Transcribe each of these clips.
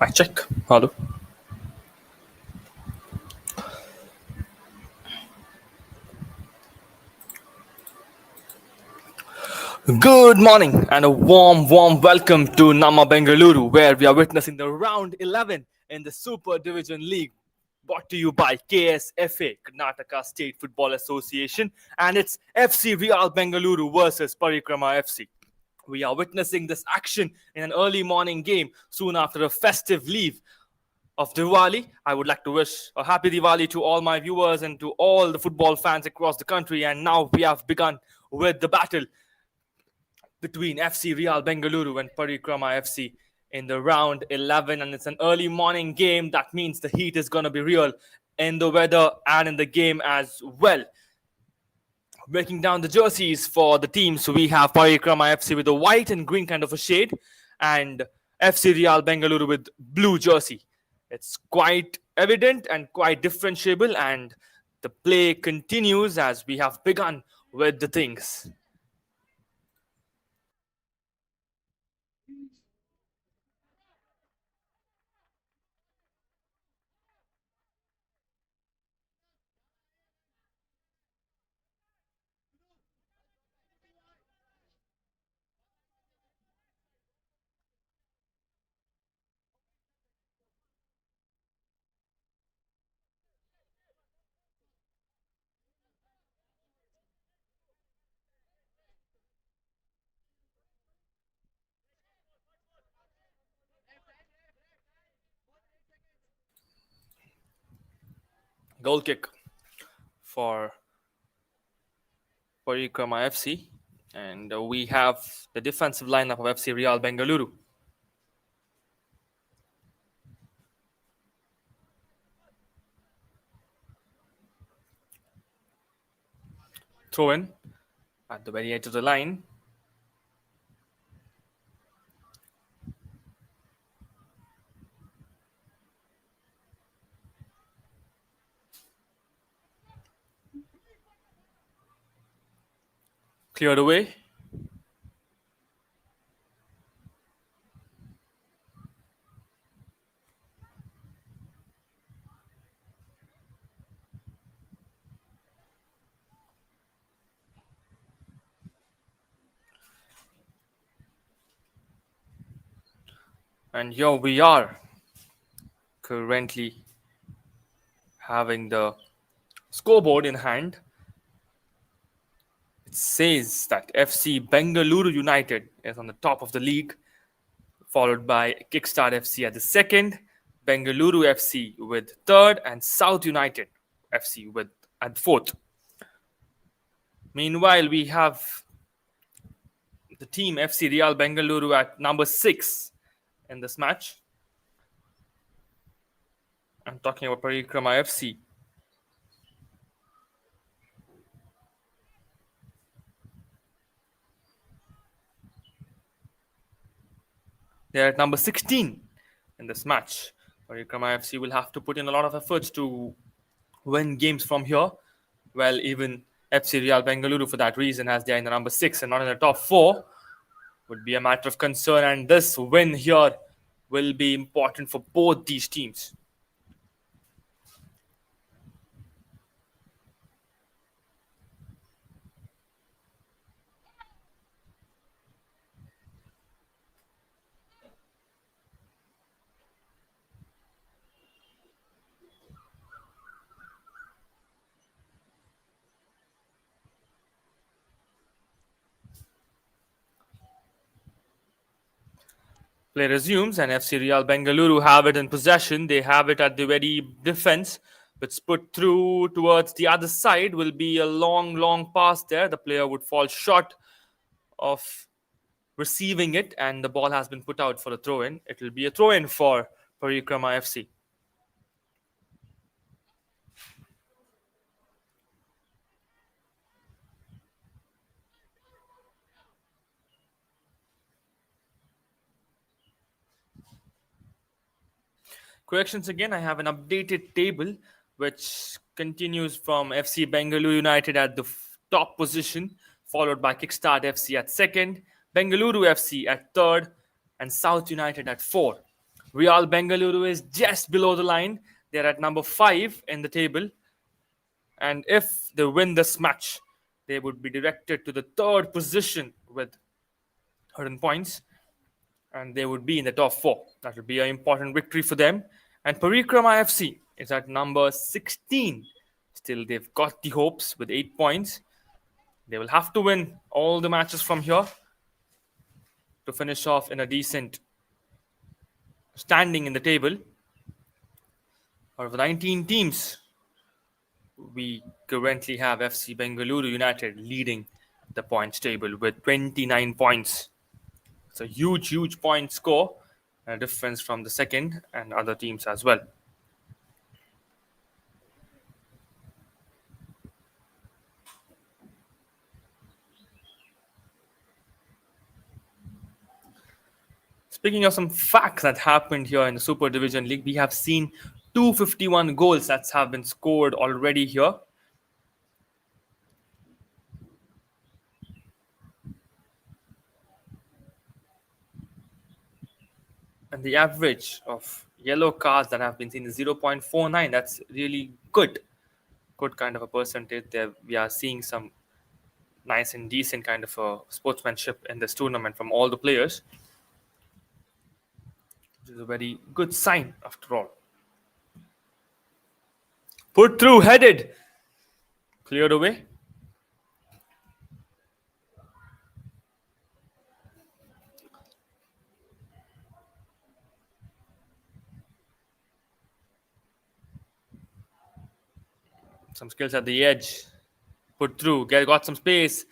I check. Hello. Good morning and a warm welcome to Nama Bengaluru, where we are witnessing the round 11 in the Super Division League, brought to you by KSFA, Karnataka State Football Association, and it's FC Real Bengaluru versus Parikrma FC. We are witnessing this action in an early morning game soon after a festive leave of Diwali. I would like to wish a happy Diwali to all my viewers and to all the football fans across the country. And now we have begun with the battle between FC Real Bengaluru and Parikrma FC in the round 11. And it's an early morning game. That means the heat is going to be real in the weather and in the game as well. Breaking down the jerseys for the teams, we have Parikrma FC with a white and green kind of a shade, and FC Real Bengaluru with blue jersey. It's quite evident and quite differentiable, and the play continues as we have begun with the things. Goal kick for Parikrma FC, and we have the defensive lineup of FC Real Bengaluru. Throw in at the very edge of the line. Cleared away. And here we are, currently having the scoreboard in hand. It says that FC Bengaluru United is on the top of the league, followed by Kickstart FC at the second, Bengaluru FC with third, and South United FC with at fourth. Meanwhile, we have the team FC Real Bengaluru at number 6 in this match. I'm talking about Parikrma FC. They're at number 16 in this match. Parikrma FC will have to put in a lot of efforts to win games from here. Well, even FC Real Bengaluru, for that reason, as they are in the number 6 and not in the top 4, would be a matter of concern. And this win here will be important for both these teams. Play resumes and FC Real Bengaluru have it in possession. They have it at the very defense. It's put through towards the other side. Will be a long pass there. The player would fall short of receiving it, and the ball has been put out for a throw-in. It will be a throw-in for Parikrma FC. Corrections again, I have an updated table which continues from FC Bengaluru United at the top position, followed by Kickstart FC at second, Bengaluru FC at third, and South United at 4. Real Bengaluru is just below the line. They're at number 5 in the table. And if they win this match, they would be directed to the third position with 100 points. And they would be in the top 4. That would be an important victory for them. And Parikrma FC is at number 16. Still, they've got the hopes with 8 points. They will have to win all the matches from here to finish off in a decent standing in the table. Out of the 19 teams, we currently have FC Bengaluru United leading the points table with 29 points. It's a huge point score, a difference from the second and other teams as well. Speaking of some facts that happened here in the Super Division League, we have seen 251 goals that have been scored already here. And the average of yellow cards that have been seen is 0.49. That's really good kind of a percentage there. We are seeing some nice and decent kind of a sportsmanship in this tournament from all the players, which is a very good sign after all. Put through, headed, cleared away. Some skills at the edge. Put through, got some space,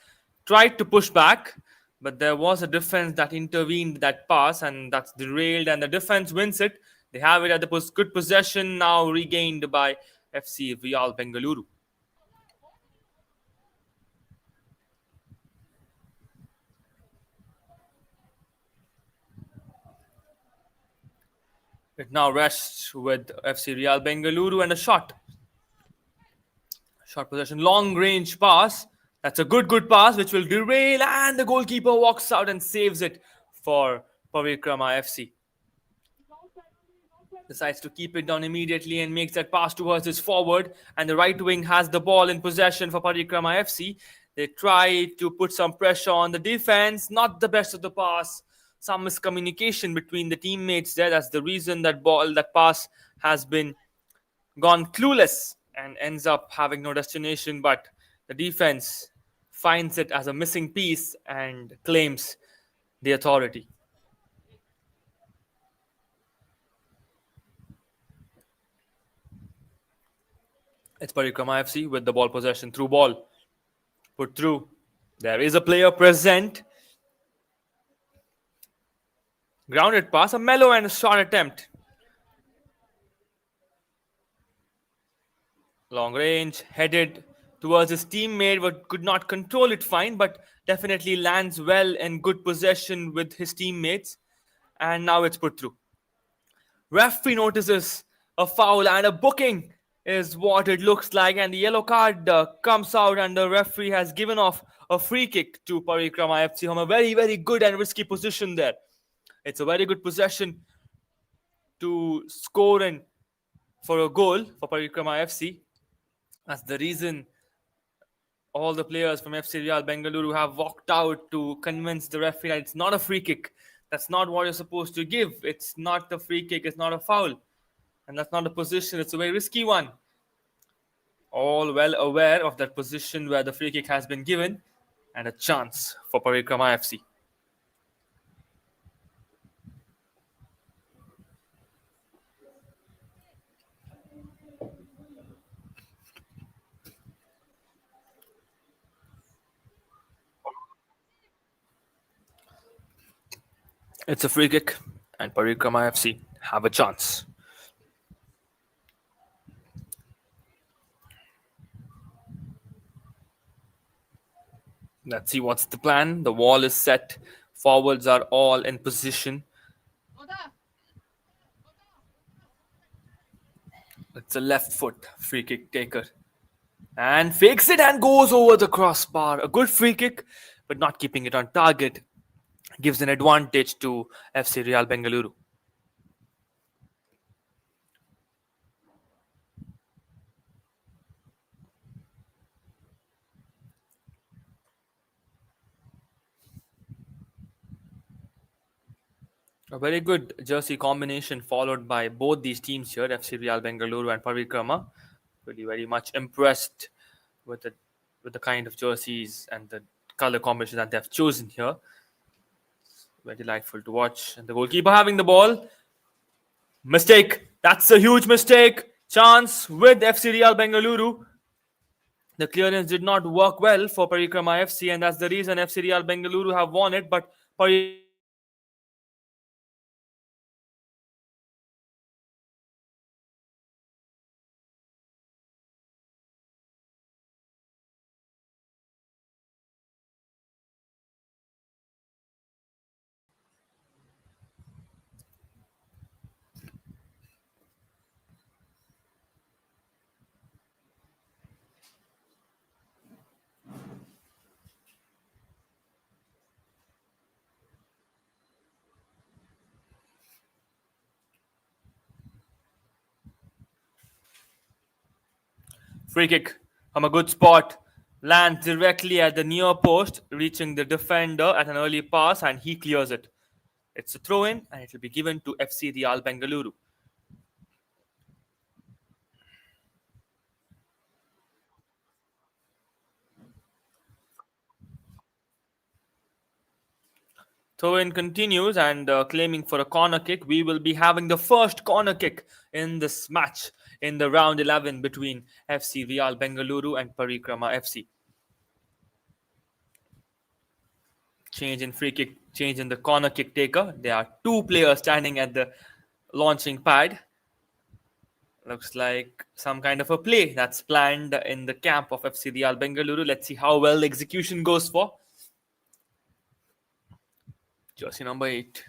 tried to push back, but there was a defense that intervened that pass, and that's derailed, and the defense wins it. They have it at the good possession, now regained by FC Real Bengaluru. It now rests with FC Real Bengaluru and a shot. Short possession, long range pass. That's a good pass which will derail, and the goalkeeper walks out and saves it for Parikrma FC. Decides to keep it down immediately and makes that pass towards his forward, and the right wing has the ball in possession for Parikrma FC. They try to put some pressure on the defense, not the best of the pass. Some miscommunication between the teammates there. That's the reason that pass has been gone clueless and ends up having no destination, but the defense finds it as a missing piece and claims the authority. It's Parikrma FC with the ball possession, through ball. Put through. There is a player present. Grounded pass, a mellow and a short attempt. Long range, headed towards his teammate, but could not control it fine, but definitely lands well in good possession with his teammates. And now it's put through. Referee notices a foul and a booking is what it looks like, and the yellow card comes out, and the referee has given off a free kick to Parikrma FC from a very good and risky position there. It's a very good possession to score in for a goal for Parikrma FC. That's the reason all the players from FC Real Bengaluru have walked out to convince the referee that it's not a free kick. That's not what you're supposed to give. It's not a free kick. It's not a foul. And that's not a position. It's a very risky one. All well aware of that position where the free kick has been given, and a chance for Parikrma FC. It's a free kick, and Parikrma FC have a chance. Let's see what's the plan. The wall is set. Forwards are all in position. It's a left foot free kick taker. And fakes it and goes over the crossbar. A good free kick, but not keeping it on target. Gives an advantage to FC Real Bengaluru. A very good jersey combination followed by both these teams here, FC Real Bengaluru and Parikrama. Really very much impressed with the kind of jerseys and the color combination that they have chosen here. Very delightful to watch. And the goalkeeper having the ball. Mistake. That's a huge mistake. Chance with FC Real Bengaluru. The clearance did not work well for Parikrama FC, and that's the reason FC Real Bengaluru have won it. But free kick from a good spot lands directly at the near post, reaching the defender at an early pass, and he clears it. It's a throw in, and it will be given to FC Real Bengaluru. Throw in continues and claiming for a corner kick. We will be having the first corner kick in this match in the round 11 between FC Real Bengaluru and Parikrama FC. Change in free kick, change in the corner kick taker. There are two players standing at the launching pad. Looks like some kind of a play that's planned in the camp of FC Real Bengaluru. Let's see how well the execution goes for. Jersey number 8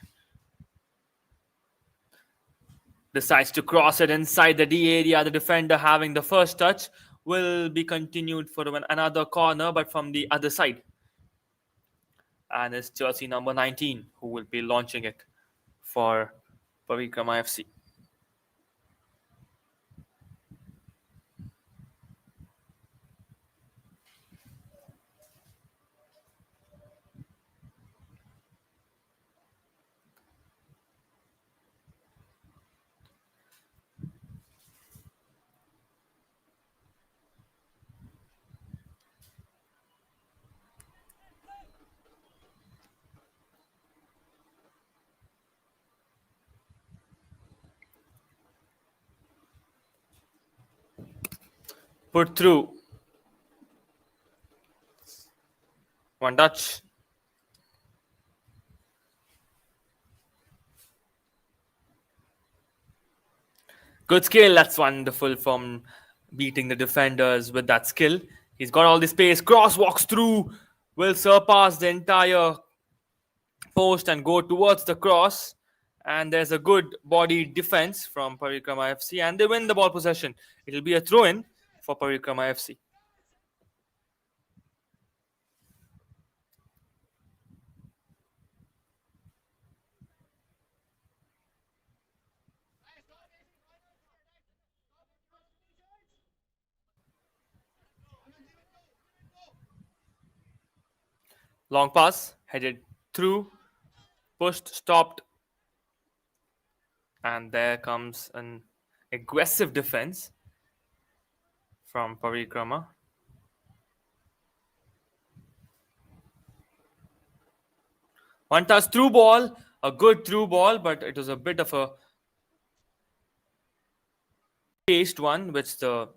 decides to cross it inside the D area. The defender having the first touch will be continued for another corner, but from the other side. And it's jersey number 19 who will be launching it for Parikrama FC. Put through. One touch. Good skill. That's wonderful from beating the defenders with that skill. He's got all the space. Cross walks through. Will surpass the entire post and go towards the cross. And there's a good body defense from Parikrama FC. And they win the ball possession. It'll be a throw in for Parikrama FC. Long pass, headed through, pushed, stopped. And there comes an aggressive defense from Parikrama. One touch through ball, a good through ball, but it was a bit of a paced one, which the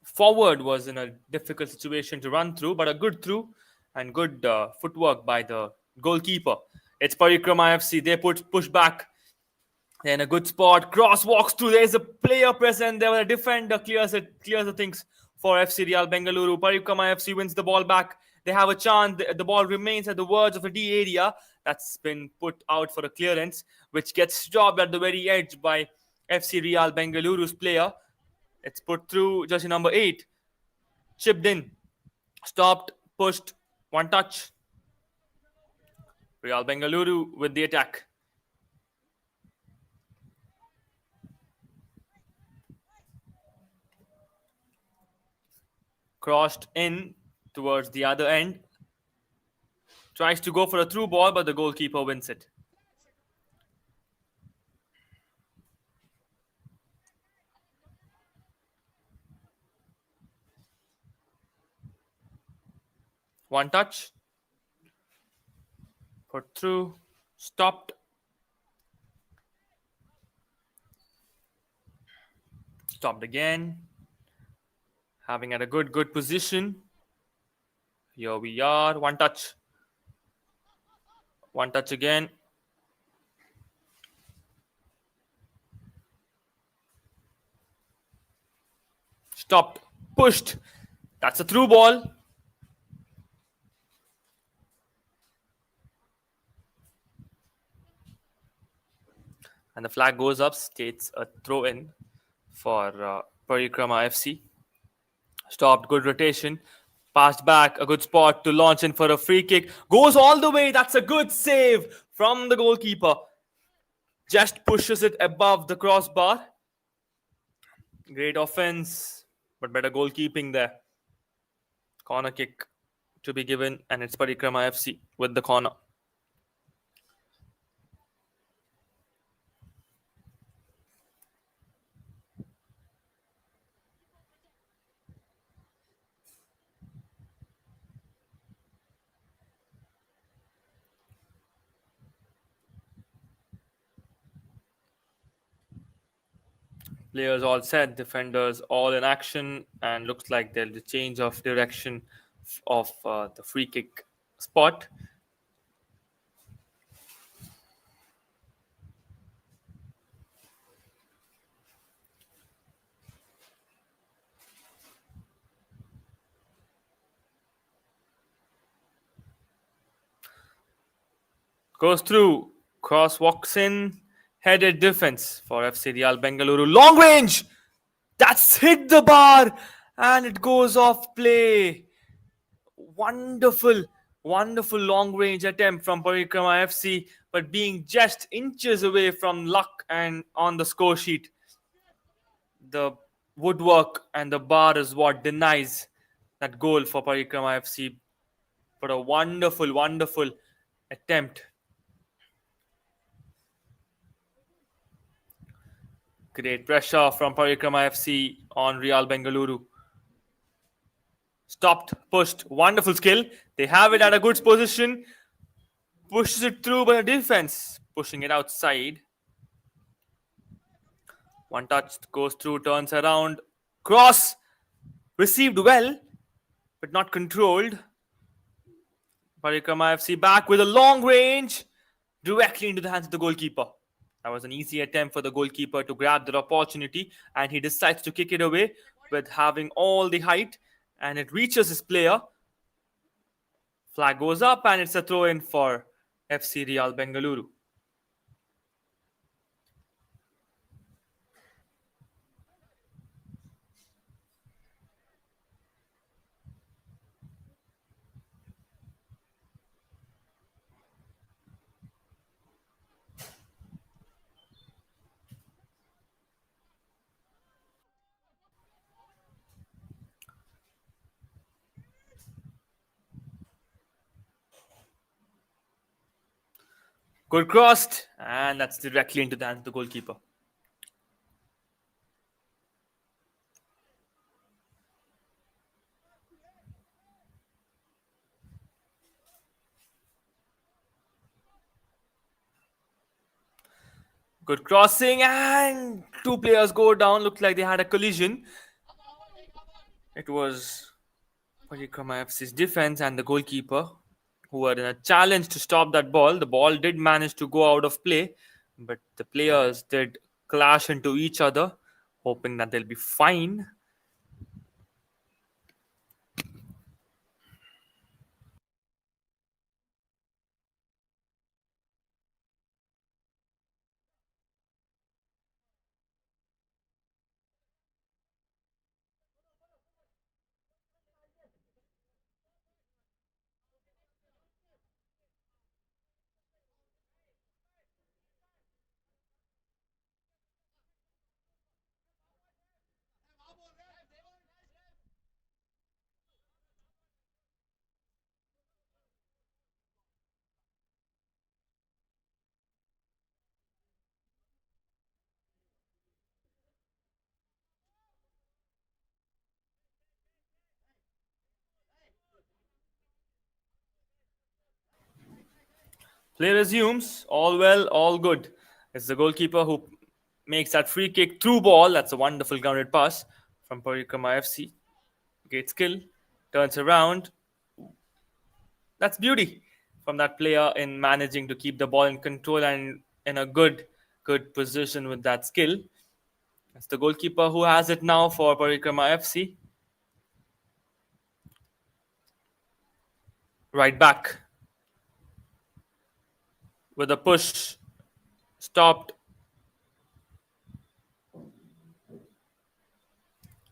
forward was in a difficult situation to run through, but a good through and good footwork by the goalkeeper. It's Parikrama FC. They push back. They're in a good spot. Cross walks through. There's a player present. There, a defender clears the things for FC Real Bengaluru. Parikrama FC wins the ball back. They have a chance. The ball remains at the verge of the D area. That's been put out for a clearance, which gets stopped at the very edge by FC Real Bengaluru's player. It's put through jersey number 8. Chipped in. Stopped. Pushed. One touch. Real Bengaluru with the attack. Crossed in towards the other end. Tries to go for a through ball, but the goalkeeper wins it. One touch. Put through. Stopped. Stopped again. Having at a good position. Here we are. One touch. One touch again. Stopped. Pushed. That's a through ball. And the flag goes up, states a throw in for Parikrma FC. Stopped, good rotation. Passed back, a good spot to launch in for a free kick. Goes all the way. That's a good save from the goalkeeper. Just pushes it above the crossbar. Great offense, but better goalkeeping there. Corner kick to be given, and it's Parikrma FC with the corner. Players all set, defenders all in action, and looks like there's a change of direction of the free kick spot. Goes through, cross walks in, headed defense for FC Real Bengaluru. Long range! That's hit the bar and it goes off play. Wonderful, wonderful long range attempt from Parikrma FC, but being just inches away from luck and on the score sheet. The woodwork and the bar is what denies that goal for Parikrama FC. But a wonderful, wonderful attempt. Great pressure from Parikrama FC on Real Bengaluru. Stopped, pushed, wonderful skill. They have it at a good position. Pushes it through by the defense, pushing it outside. One touch goes through, turns around. Cross received well, but not controlled. Parikrama FC back with a long range directly into the hands of the goalkeeper. That was an easy attempt for the goalkeeper to grab that opportunity, and he decides to kick it away with having all the height, and it reaches his player. Flag goes up, and it's a throw in for FC Real Bengaluru. Good crossed, and that's directly into the hands of the goalkeeper. Good crossing, and two players go down. Looked like they had a collision. It was Parikrama FC's defense and the goalkeeper who were in a challenge to stop that ball. The ball did manage to go out of play, but the players did clash into each other, hoping that they'll be fine. Play resumes. All well, all good. It's the goalkeeper who makes that free kick through ball. That's a wonderful grounded pass from Parikrma FC. Great skill. Turns around. That's beauty from that player in managing to keep the ball in control and in a good position with that skill. That's the goalkeeper who has it now for Parikrma FC. Right back with a push. Stopped.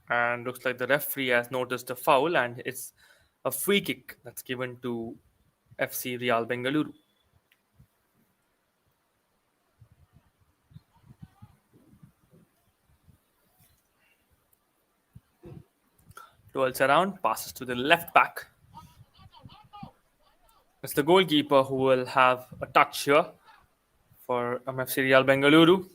And looks like the referee has noticed a foul, and it's a free kick that's given to FC Real Bengaluru. Twirls around, passes to the left back. It's the goalkeeper who will have a touch here for FC Real Bengaluru.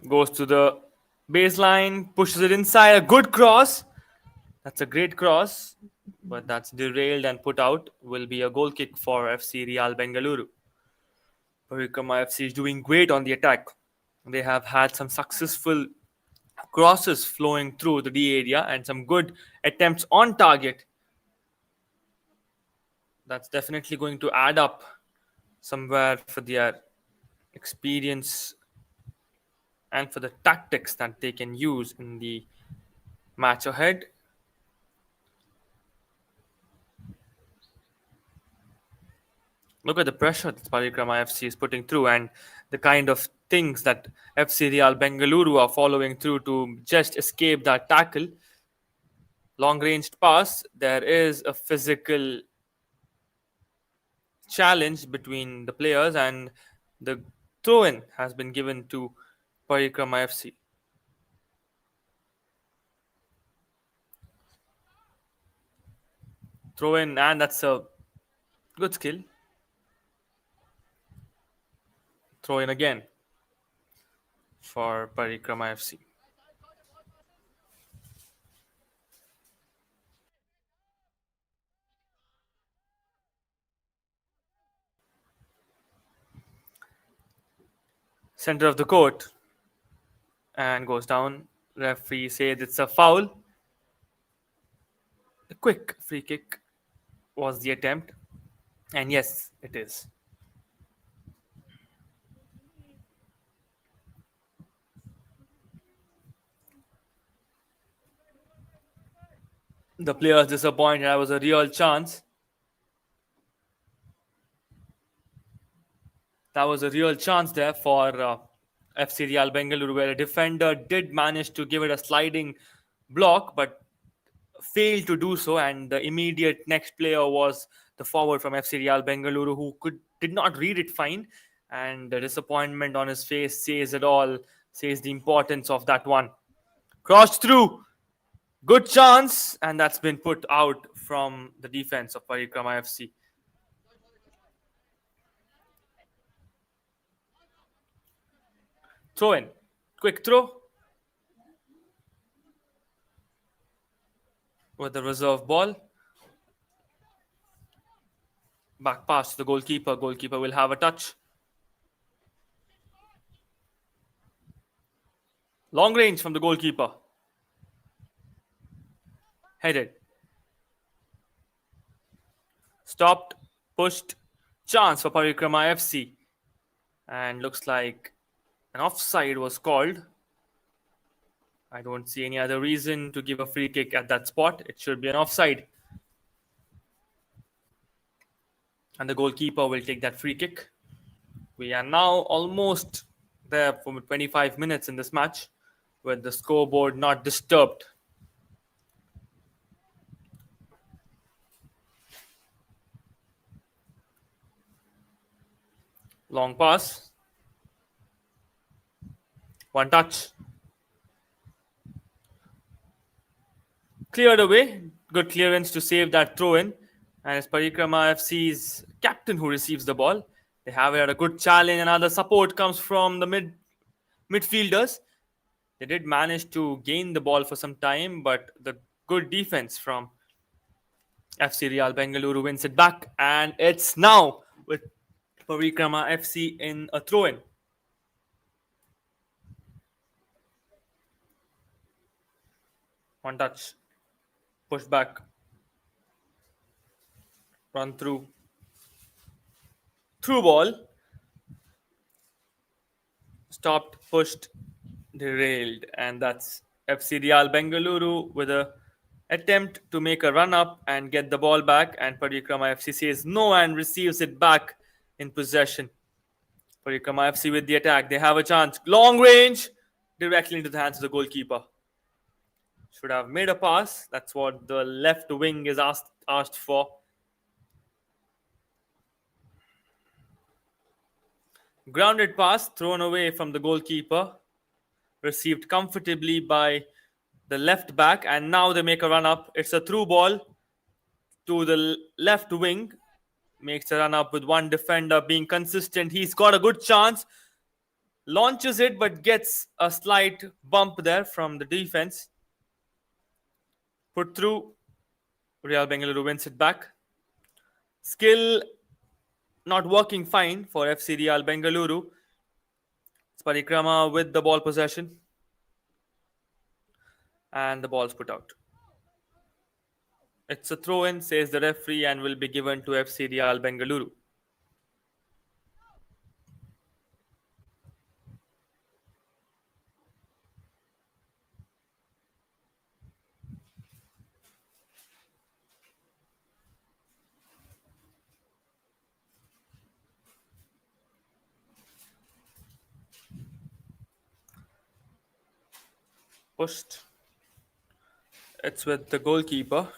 Goes to the baseline, pushes it inside. A good cross. That's a great cross, but that's derailed and put out. Will be a goal kick for FC Real Bengaluru. Parikrma FC is doing great on the attack. They have had some successful crosses flowing through the D area and some good attempts on target. That's definitely going to add up somewhere for their experience and for the tactics that they can use in the match ahead. Look at the pressure that Parikrma FC is putting through and the kind of things that FC Real Bengaluru are following through to just escape that tackle. Long ranged pass. There is a physical challenge between the players, and the throw in has been given to Parikrma FC. Throw in, and that's a good skill. Throw in again for Parikrma FC. Center of the court and goes down. Referee says it's a foul. A quick free kick was the attempt, and yes, it is. The players disappointed. That was a real chance. That was a real chance there for FC Real Bengaluru, where a defender did manage to give it a sliding block, but failed to do so. And the immediate next player was the forward from FC Real Bengaluru, who did not read it fine. And the disappointment on his face says it all, says the importance of that one. Crossed through. Good chance, and that's been put out from the defense of Parikrma FC. Throw in. Quick throw. With the reserve ball. Back pass to the goalkeeper. Goalkeeper will have a touch. Long range from the goalkeeper. Headed. Stopped. Pushed. Chance for Parikrma FC. And looks like an offside was called. I don't see any other reason to give a free kick at that spot. It should be an offside. And the goalkeeper will take that free kick. We are now almost there for 25 minutes in this match with the scoreboard not disturbed. Long pass. One touch. Cleared away. Good clearance to save that throw in. And it's Parikrma FC's captain who receives the ball. They have had a good challenge. Another support comes from the midfielders. They did manage to gain the ball for some time, but the good defense from FC Real Bengaluru wins it back, and it's now with Parikrma FC in a throw-in. One touch, push back, run through ball, stopped, pushed, derailed, and that's FC Real Bengaluru with a attempt to make a run up and get the ball back, and Parikrama FC says no and receives it back in possession. Parikrama FC with the attack, they have a chance, long range, directly into the hands of the goalkeeper. Should have made a pass. That's what the left wing is asked for. Grounded pass thrown away from the goalkeeper, received comfortably by the left back, and now they make a run up. It's a through ball to the left wing. Makes a run up with one defender being consistent. He's got a good chance. Launches it but gets a slight bump there from the defense. Put through. Real Bengaluru wins it back. Skill not working fine for FC Real Bengaluru. It's Parikrama with the ball possession. And the ball's put out. It's a throw-in, says the referee, and will be given to FC Real Bengaluru. Pushed. It's with the goalkeeper.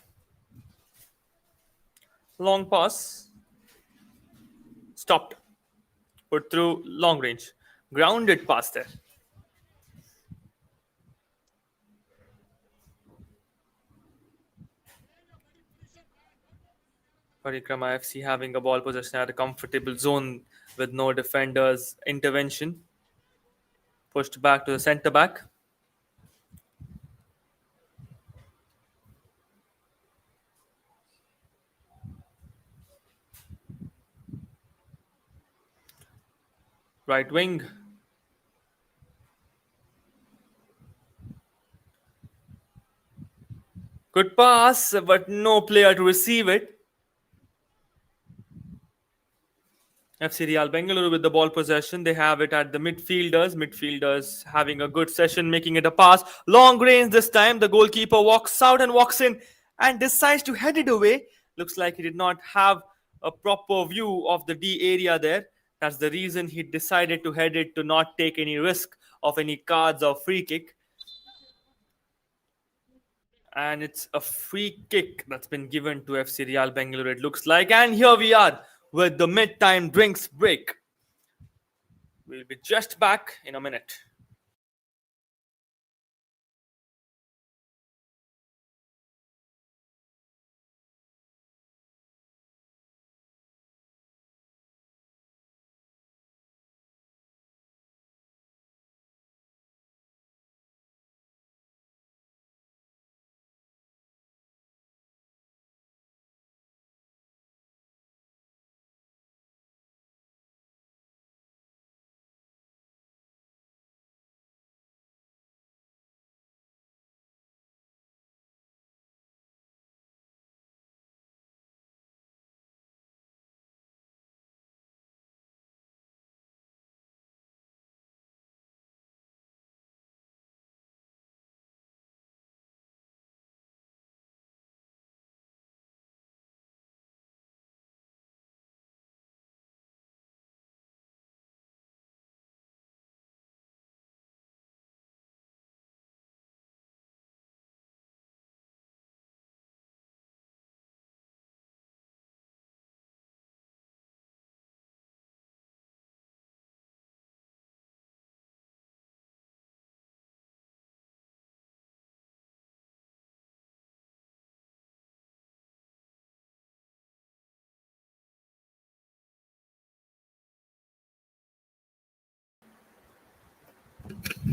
Long pass. Stopped. Put through long range. Grounded pass there. Parikrama FC having a ball possession at a comfortable zone with no defenders intervention. Pushed back to the centre back. Right wing. Good pass, but no player to receive it. FC Real Bengaluru with the ball possession. They have it at the midfielders. Midfielders having a good session, making it a pass. Long range this time. The goalkeeper walks out and walks in and decides to head it away. Looks like he did not have a proper view of the D area there. That's the reason he decided to head it, to not take any risk of any cards or free kick. And it's a free kick that's been given to FC Real Bengaluru, it looks like. And here we are with the mid-time drinks break. We'll be just back in a minute.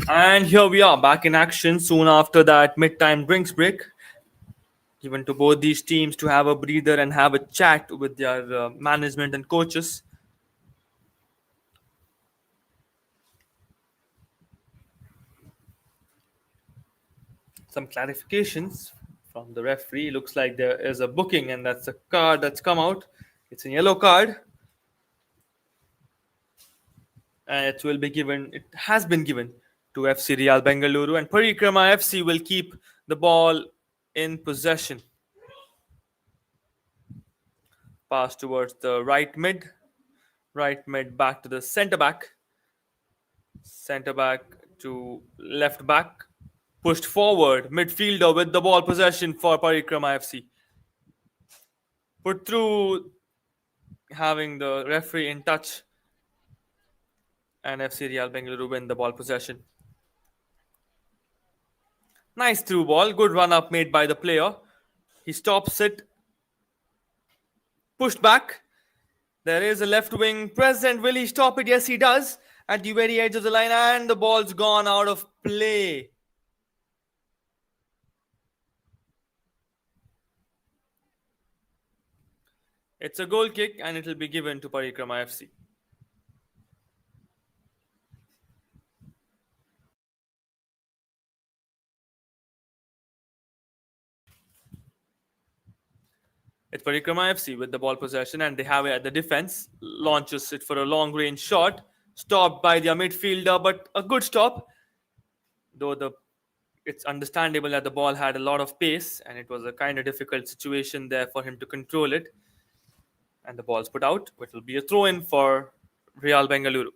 And here we are back in action soon after that mid-time drinks break, given to both these teams to have a breather and have a chat with their management and coaches. Some clarifications from the referee. Looks like there is a booking, and that's a card that's come out. It's a yellow card, and it will be given. It has been given to FC Real Bengaluru, and Parikrma FC will keep the ball in possession. Pass towards the right mid back to the center back to left back, pushed forward, midfielder with the ball possession for Parikrma FC. Put through, having the referee in touch, and FC Real Bengaluru win the ball possession. Nice through ball, good run up made by the player. He stops it, pushed back. There is a left wing present. Will he stop it? Yes, he does. At the very edge of the line, and the ball's gone out of play. It's a goal kick, and it will be given to Parikrma FC. It's Parikrma FC with the ball possession, and they have it at the defense. Launches it for a long range shot. Stopped by their midfielder, but a good stop. Though it's understandable that the ball had a lot of pace, and it was a kind of difficult situation there for him to control it. And the ball's put out. It will be a throw in for Real Bengaluru.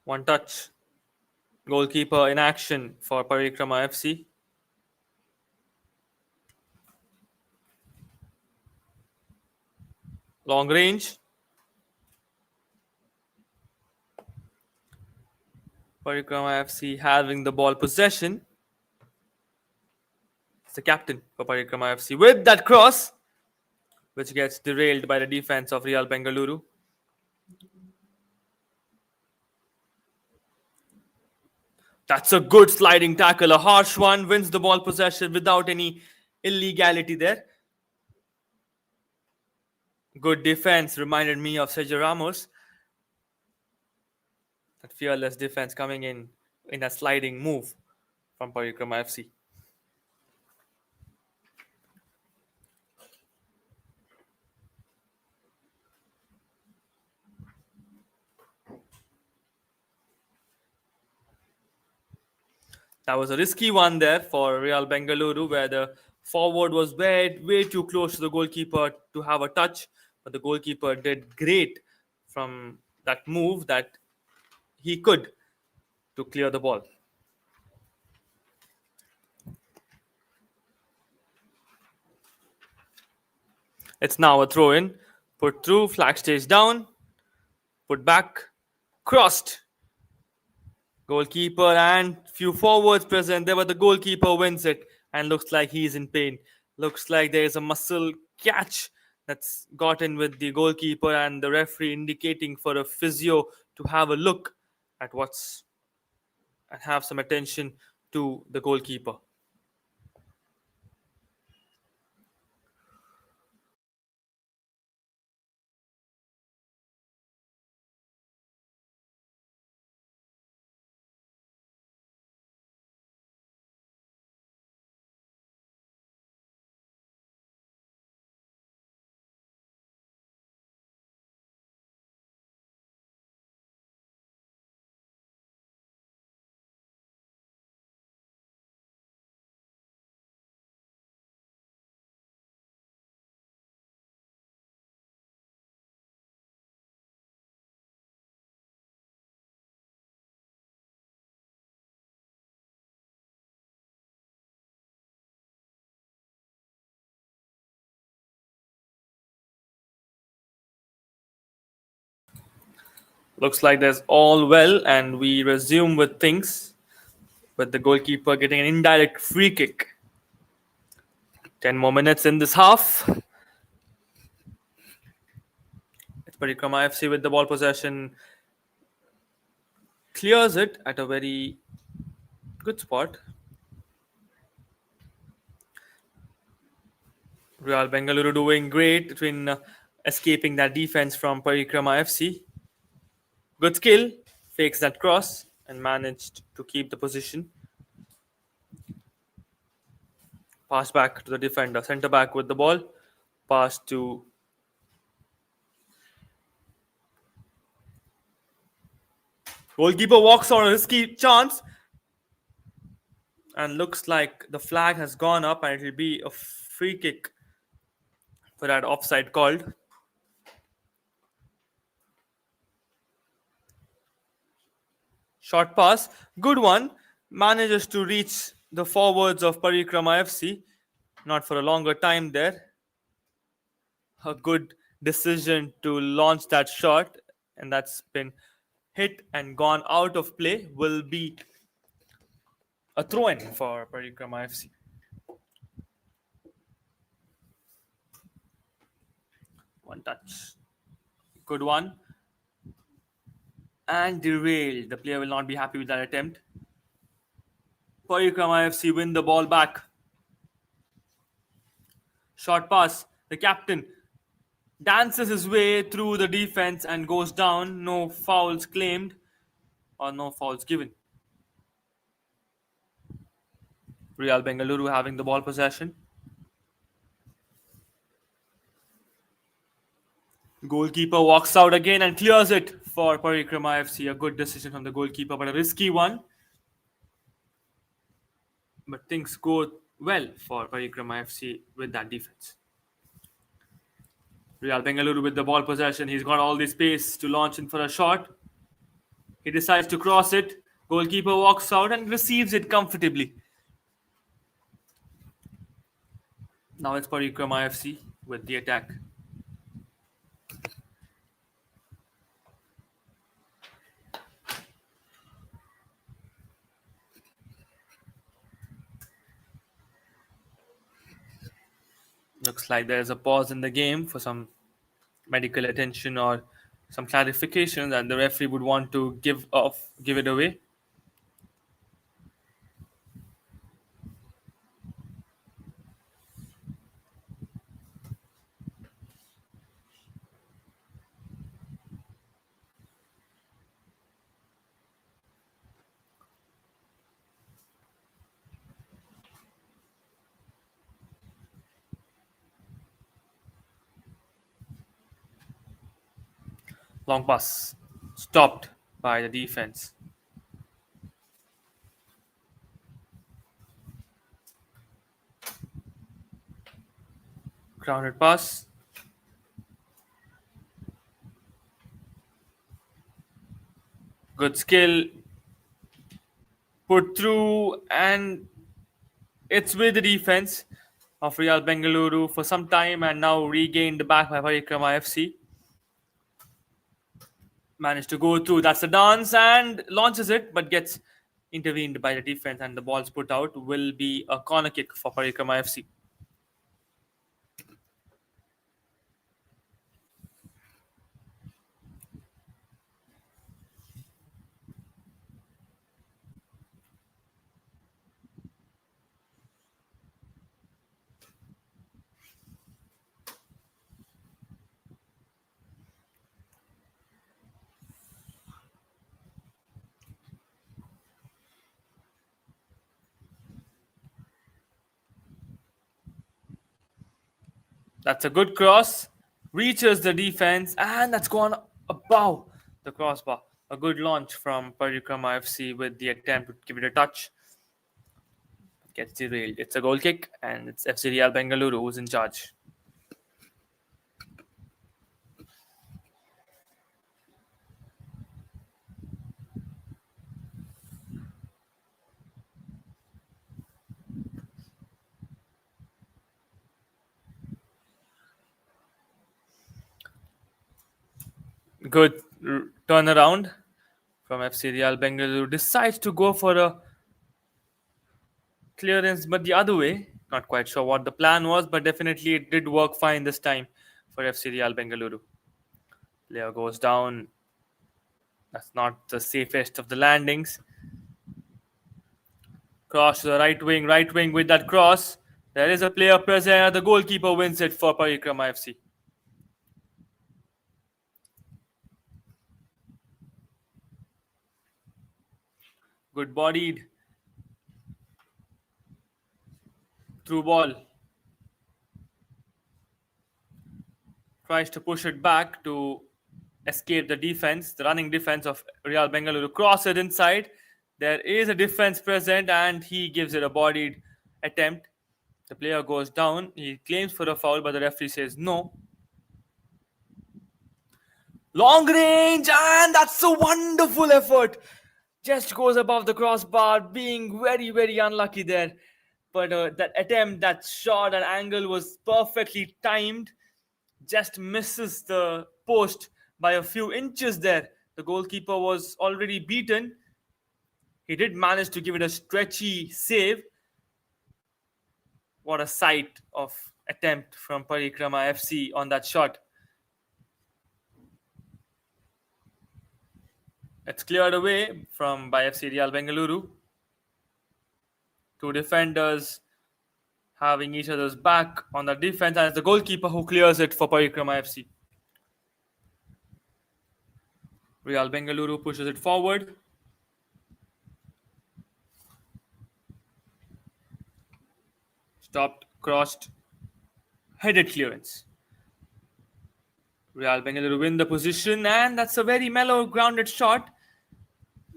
One touch. Goalkeeper in action for Parikrama FC. Long range. Parikrama FC having the ball possession. It's the captain for Parikrama FC with that cross, which gets derailed by the defense of Real Bengaluru. That's a good sliding tackle. A harsh one, wins the ball possession without any illegality there. Good defense, reminded me of Sergio Ramos. That fearless defense coming in a sliding move from Parikrama FC. That was a risky one there for Real Bengaluru, where the forward was way too close to the goalkeeper to have a touch. But the goalkeeper did great from that move that he could to clear the ball. It's now a throw in. Put through, flag stays down. Put back, crossed. Goalkeeper and few forwards present there, but the goalkeeper wins it and looks like he's in pain. Looks like there is a muscle catch that's gotten with the goalkeeper, and the referee indicating for a physio to have a look at what's and have some attention to the goalkeeper. Looks like there's all well, and we resume with things. with the goalkeeper getting an indirect free kick. 10 more minutes in this half. It's Parikrma FC with the ball possession. Clears it at a very good spot. Real Bengaluru doing great between escaping that defense from Parikrma FC. Good skill, fakes that cross and managed to keep the position. Pass back to the defender, centre back with the ball. Pass to goalkeeper, walks on a risky chance, and looks like the flag has gone up and it will be a free kick for that offside called. Short pass, good one, manages to reach the forwards of Parikrma FC. Not for a longer time there. A good decision to launch that shot, and that's been hit and gone out of play. Will be a throw-in for Parikrma FC. One touch, good one, and derailed. The player will not be happy with that attempt. Parikrma FC win the ball back. Short pass, the captain dances his way through the defense and goes down. No fouls claimed or no fouls given. Real Bengaluru having the ball possession. Goalkeeper walks out again and clears it for Parikrma FC. A good decision from the goalkeeper, but a risky one. But things go well for Parikrma FC with that defense. Real Bengaluru with the ball possession. He's got all the space to launch in for a shot. He decides to cross it. Goalkeeper walks out and receives it comfortably. Now it's Parikrma FC with the attack. Looks like there's a pause in the game for some medical attention or some clarification that the referee would want to give it away. Long pass stopped by the defense. Grounded pass. Good skill. Put through, and it's with the defense of Real Bengaluru for some time and now regained back by Parikrma FC. Managed to go through. That's a dance and launches it, but gets intervened by the defense and the ball's put out. Will be a corner kick for Parikrma FC. That's a good cross. Reaches the defense, and that's gone above the crossbar. A good launch from Parikrma FC with the attempt to give it a touch. Gets derailed. It's a goal kick, and it's FC Real Bengaluru who's in charge. Good turnaround from FC Real Bengaluru. Decides to go for a Clearance, but the other way. Not quite sure what the plan was, but definitely it did work fine this time for FC Real Bengaluru. Player goes down. That's not the safest of the landings. Cross to the right wing with that cross. There is a player present. The goalkeeper wins it for Parikrma FC. Good bodied through ball. Tries to push it back to escape the defense, the running defense of Real Bengaluru. Cross it inside. There is a defense present and he gives it a bodied attempt. The player goes down. He claims for a foul, but the referee says no. Long range, and that's a wonderful effort. Just goes above the crossbar, being very, very unlucky there. But that attempt, that shot, that angle was perfectly timed. Just misses the post by a few inches there. The goalkeeper was already beaten. He did manage to give it a stretchy save. What a sight of attempt from Parikrma FC on that shot. It's cleared away by FC Real Bengaluru. Two defenders having each other's back on the defense, and it's the goalkeeper who clears it for Parikrma FC. Real Bengaluru pushes it forward. Stopped, crossed, headed clearance. Real Bengaluru win the position, and that's a very mellow, grounded shot,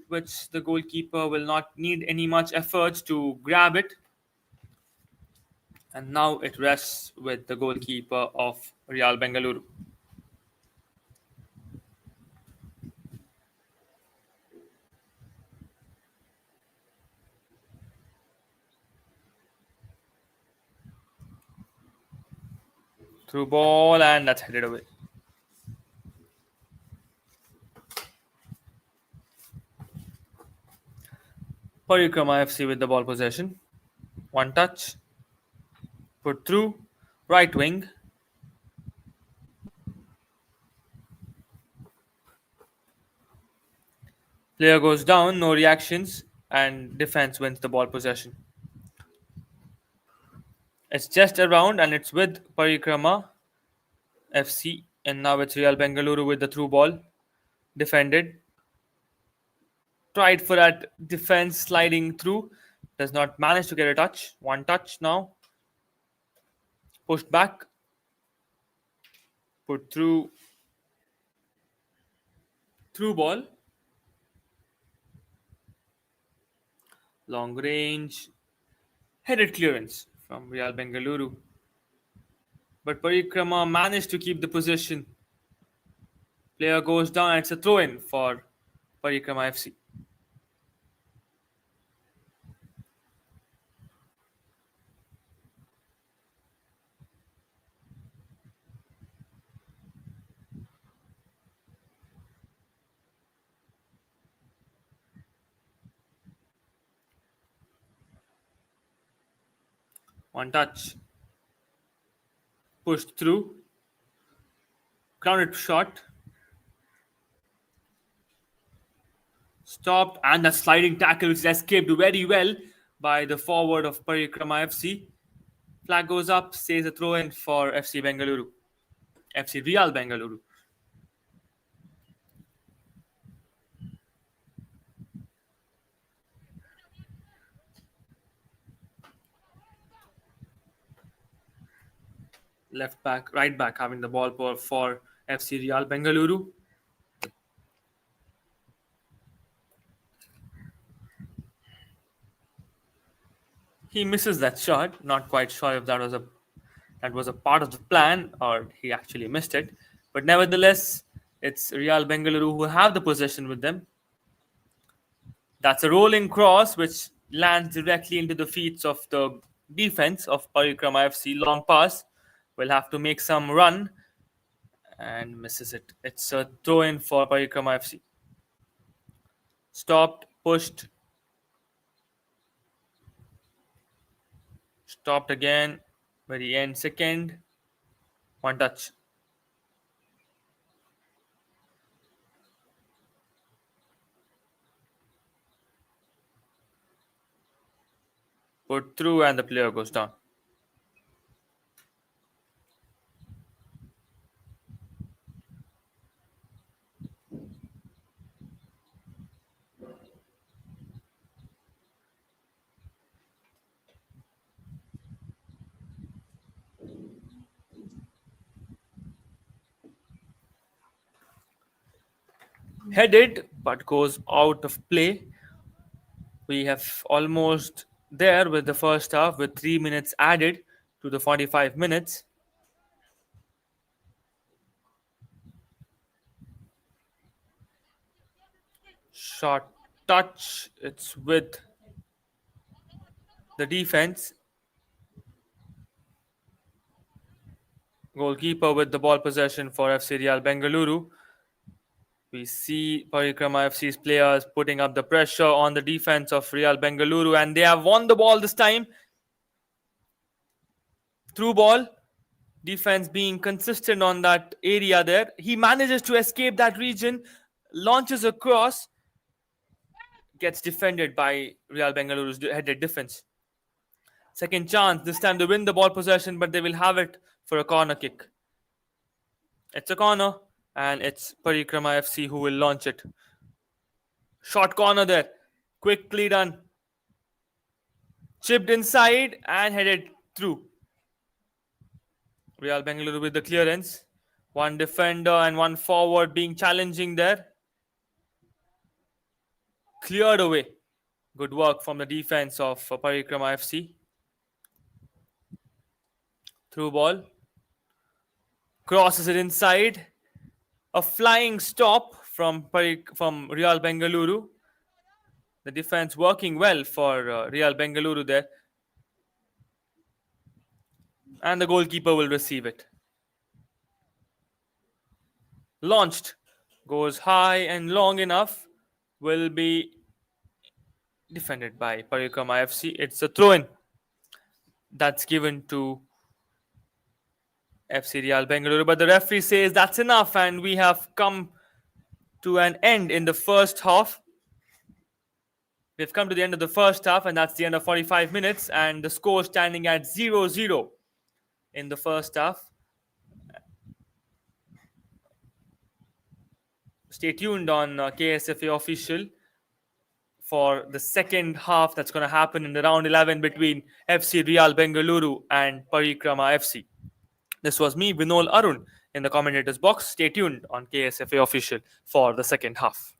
which the goalkeeper will not need any much effort to grab it. And now it rests with the goalkeeper of Real Bengaluru. Through ball, and that's headed away. Parikrma FC with the ball possession. One touch. Put through. Right wing. Player goes down, no reactions, and defense wins the ball possession. It's just around, and it's with Parikrma FC, and now it's Real Bengaluru with the through ball. Defended. Tried for that defense sliding through. Does not manage to get a touch. One touch now. Pushed back. Put through. Through ball. Long range. Headed clearance from Real Bengaluru. But Parikrma managed to keep the possession. Player goes down, and it's a throw-in for Parikrma FC. One touch. Pushed through. Grounded shot. Stopped, and the sliding tackle which escaped very well by the forward of Parikrma FC. Flag goes up, says a throw-in for FC Bengaluru. FC Real Bengaluru. Left back, right back having the ball for FC Real Bengaluru. He misses that shot. Not quite sure if that was a part of the plan or he actually missed it. But nevertheless, it's Real Bengaluru who have the possession with them. That's a rolling cross which lands directly into the feet of the defense of Parikrma FC. Long pass. Will have to make some run and misses it. It's a throw-in for Parikrma FC. Stopped, pushed. Stopped again. Very end second. One touch. Put through and the player goes down. Headed but goes out of play. We have almost there with the first half with 3 minutes added to the 45 minutes. Short touch. It's with the defense. Goalkeeper with the ball possession for FC Real Bengaluru. We see Parikrma FC's players putting up the pressure on the defense of Real Bengaluru, and they have won the ball this time. Through ball, defense being consistent on that area there. He manages to escape that region, launches across, gets defended by Real Bengaluru's headed defense. Second chance, this time they win the ball possession, but they will have it for a corner kick. It's a corner, and it's Parikrma FC who will launch it. Short corner there, quickly done. Chipped inside and headed through. Real Bengaluru with the clearance. One defender and one forward being challenging there. Cleared away. Good work from the defense of Parikrma FC. Through ball. Crosses it inside. A flying stop from Real Bengaluru. The defense working well for Real Bengaluru there. And the goalkeeper will receive it. Launched. Goes high and long enough. Will be defended by Parikrma FC. It's a throw-in that's given to FC Real Bengaluru, but the referee says that's enough, and we have come to an end in the first half. We've come to the end of the first half, and that's the end of 45 minutes, and the score standing at 0-0 in the first half. Stay tuned on KSFA official for the second half that's going to happen in the round 11 between FC Real Bengaluru and Parikrma FC. This was me, Vinol Arun, in the commentators box. Stay tuned on KSFA official for the second half.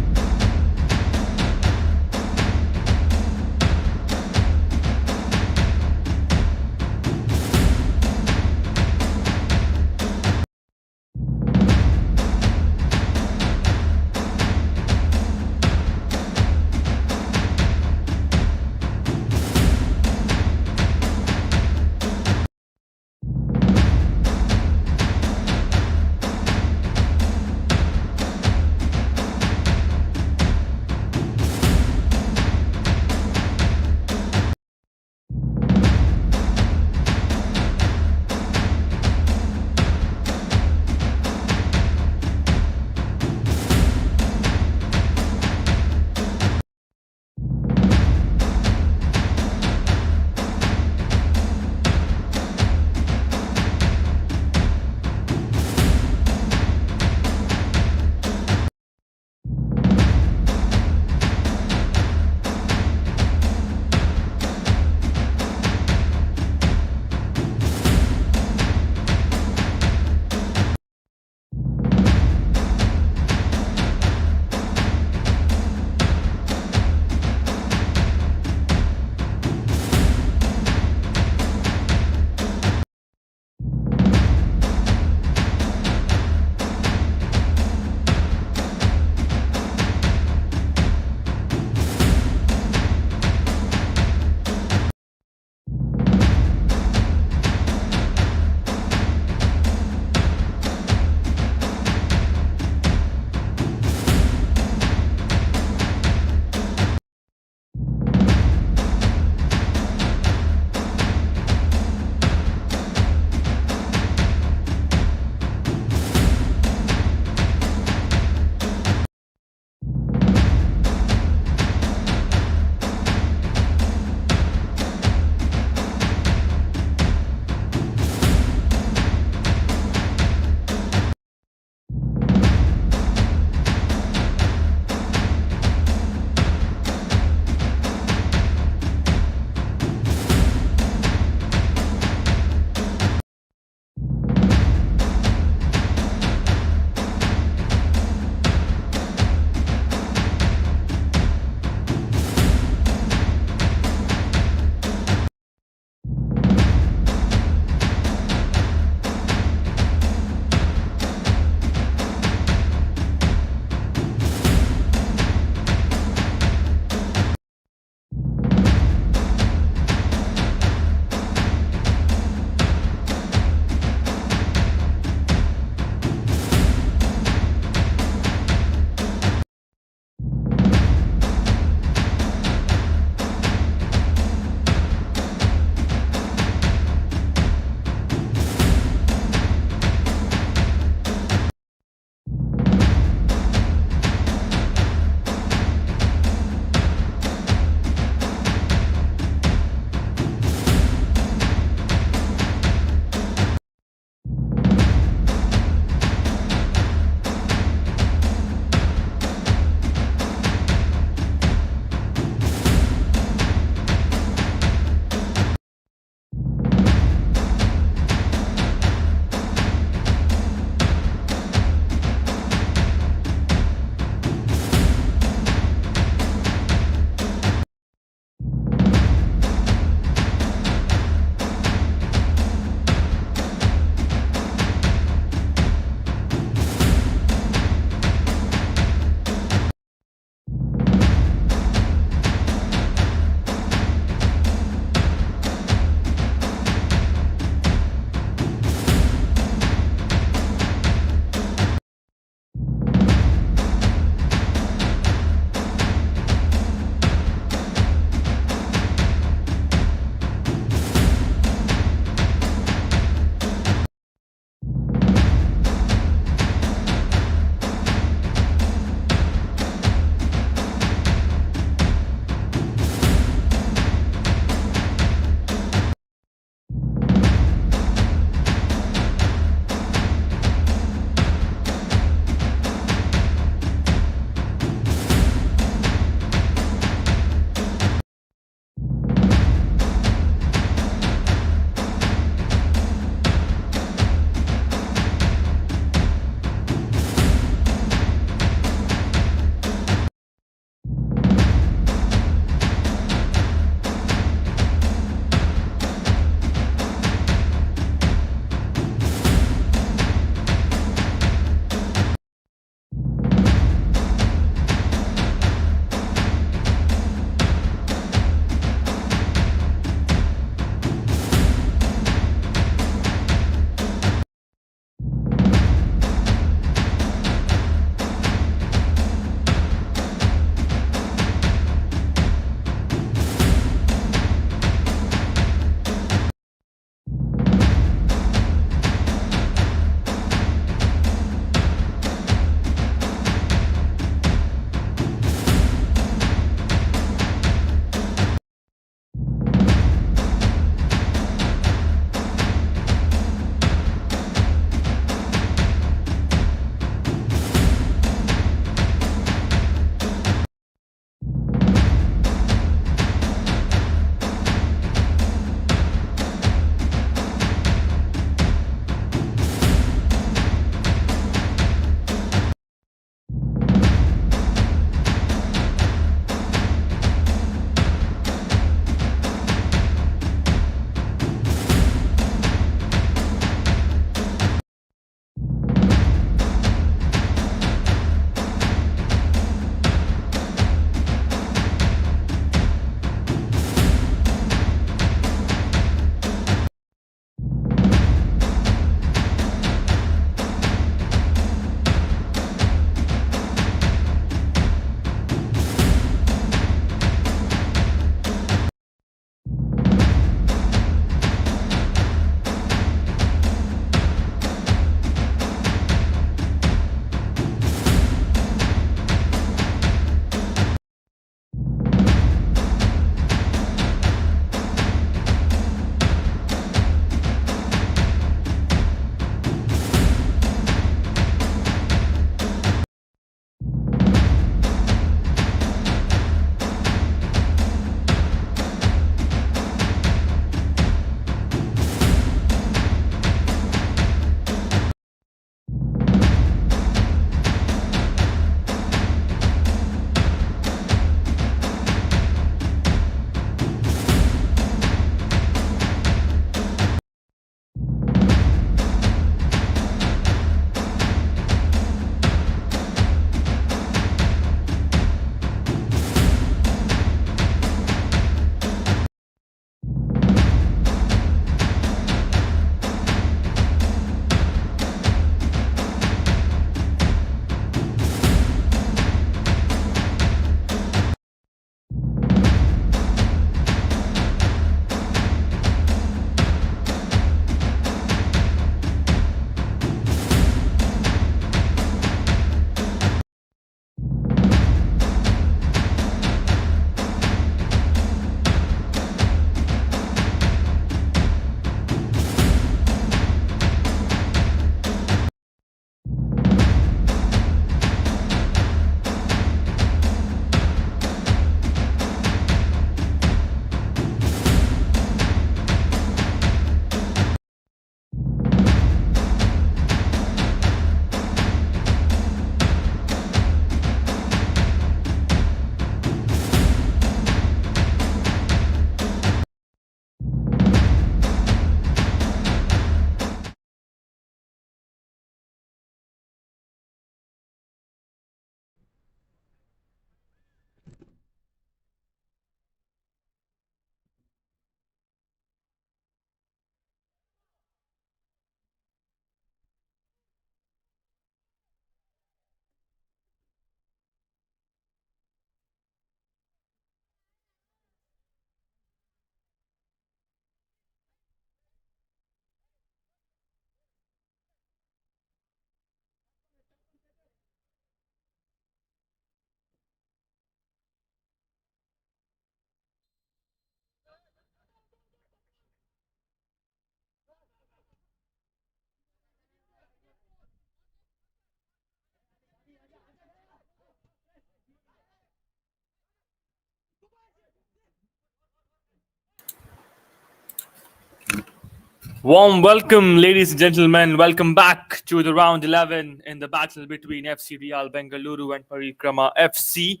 Warm welcome, ladies and gentlemen. Welcome back to the round 11 in the battle between FC Real Bengaluru and Parikrma FC,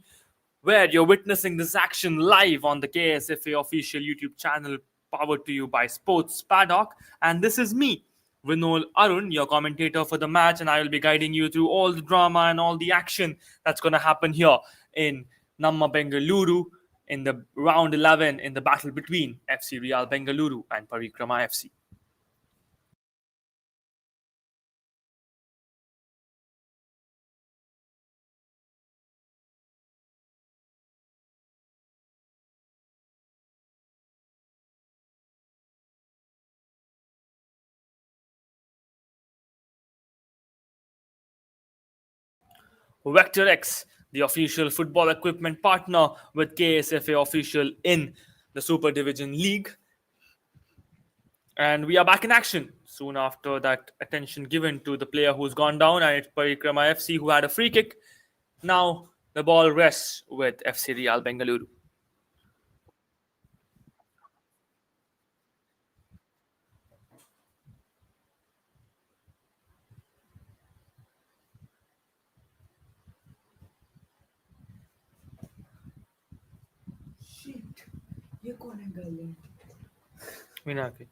where you're witnessing this action live on the KSFA official YouTube channel, powered to you by Sports Paddock. And this is me, Vinol Arun, your commentator for the match, and I will be guiding you through all the drama and all the action that's going to happen here in Namma Bengaluru in the round 11 in the battle between FC Real Bengaluru and Parikrma FC. Vector X, the official football equipment partner with KSFA official in the Super Division League. And we are back in action soon after that attention given to the player who's gone down, and it's Parikrma FC who had a free kick. Now the ball rests with FC Real Bengaluru. Minaki.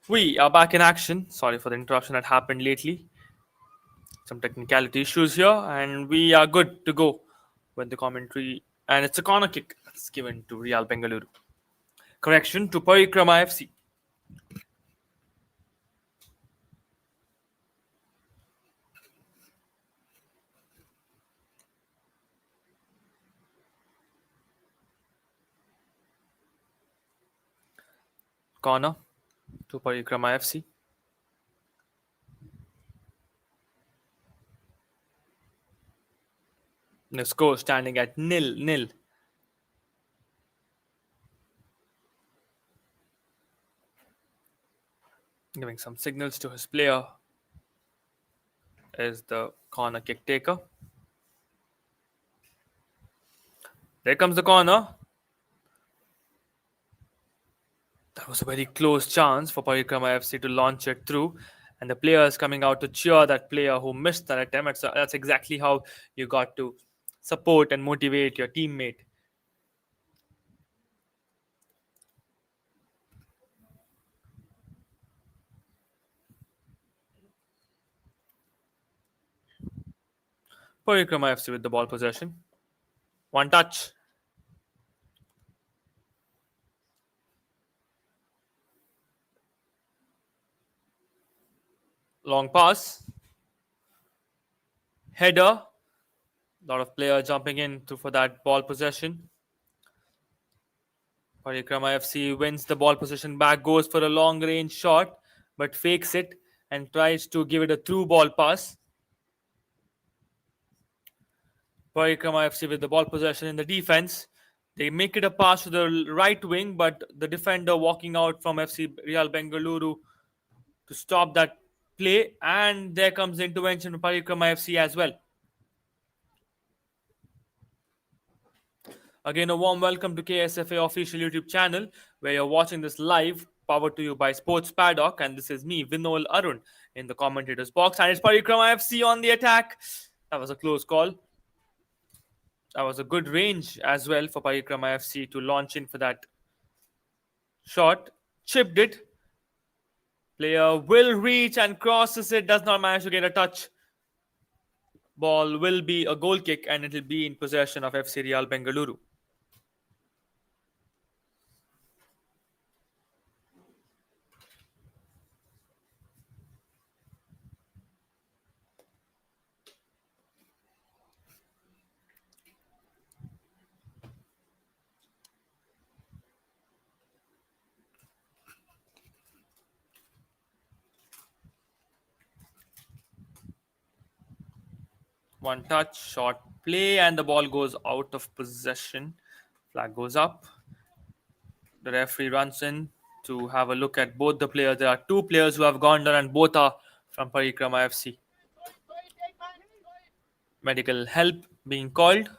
We are back in action. Sorry for the interruption that happened lately. Some technicality issues here, and we are good to go with the commentary. And it's a corner kick that's given to Real Bengaluru. Correction to Parikrma FC. Corner to Parikrma FC. The score standing at 0-0. Giving some signals to his player is the corner kick taker. There comes the corner. That was a very close chance for Parikrma FC to launch it through. And the players coming out to cheer that player who missed that attempt. That's exactly how you got to support and motivate your teammate. Parikrma FC with the ball possession. One touch. Long pass. Header. A lot of players jumping in for that ball possession. Parikrma FC wins the ball possession back, goes for a long range shot, but fakes it and tries to give it a through ball pass. Parikrma FC with the ball possession in the defense. They make it a pass to the right wing, but the defender walking out from FC Real Bengaluru to stop that play. And there comes the intervention of Parikrma FC as well. Again, a warm welcome to KSFA official YouTube channel where you're watching this live, powered to you by Sports Paddock. And this is me, Vinol Arun, in the commentators box. And it's Parikrma FC on the attack. That was a close call. That was a good range as well for Parikrma FC to launch in for that shot. Chipped it. Player will reach and crosses it. Does not manage to get a touch. Ball will be a goal kick and it will be in possession of FC Real Bengaluru. One touch, short play, and the ball goes out of possession. Flag goes up. The referee runs in to have a look at both the players. There are two players who have gone down, and both are from Parikrma FC. Medical help being called.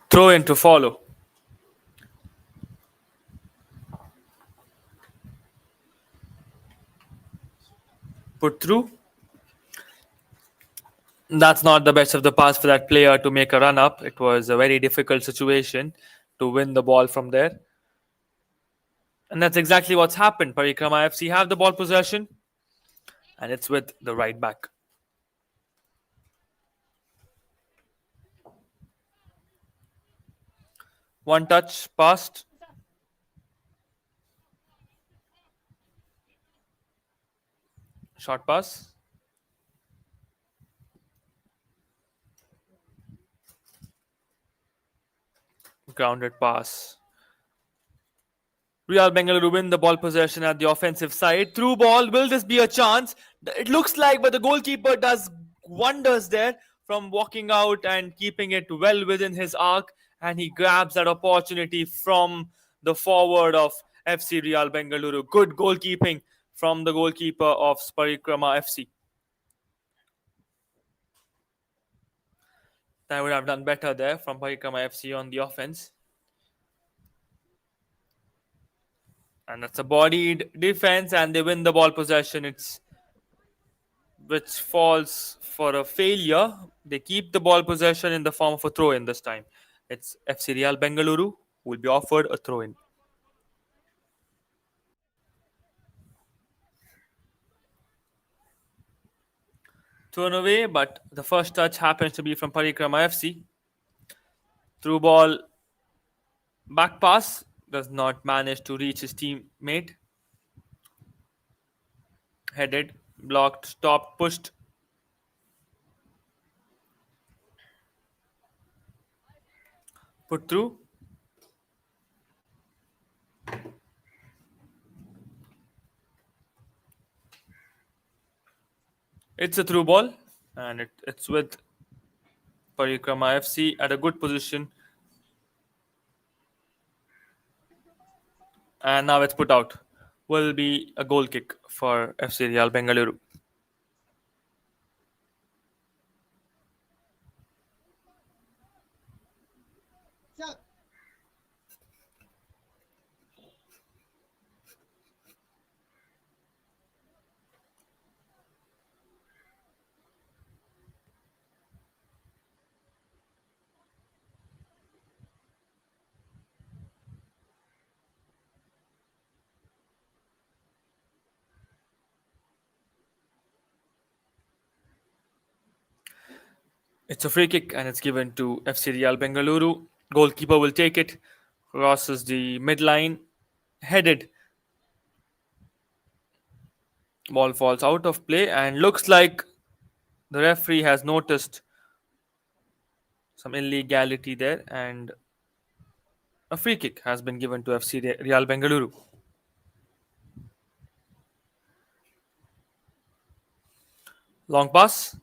Throw in to follow. Put through. That's not the best of the pass for that player to make a run up. It was a very difficult situation to win the ball from there. And that's exactly what's happened. Parikrma FC have the ball possession, and it's with the right back. One touch passed. Short pass. Grounded pass. Real Bengaluru win the ball possession at the offensive side. Through ball. Will this be a chance? It looks like, but the goalkeeper does wonders there from walking out and keeping it well within his arc. And he grabs that opportunity from the forward of FC Real Bengaluru. Good goalkeeping from the goalkeeper of Parikrma FC. I would have done better there from Parikrma FC on the offense. And that's a bodied defense, and they win the ball possession. It's which falls for a failure. They keep the ball possession in the form of a throw-in this time. It's FC Real Bengaluru who will be offered a throw-in. Thrown away, but the first touch happens to be from Parikrama FC. Through ball, back pass, does not manage to reach his teammate. Headed, blocked, stopped, pushed. Put through. It's a through ball, and it's with Parikrama FC at a good position. And now it's put out. Will be a goal kick for FC Real Bengaluru. It's a free kick and it's given to FC Real Bengaluru. Goalkeeper will take it, crosses the midline, headed. Ball falls out of play and looks like the referee has noticed some illegality there, and a free kick has been given to FC Real Bengaluru. Long pass.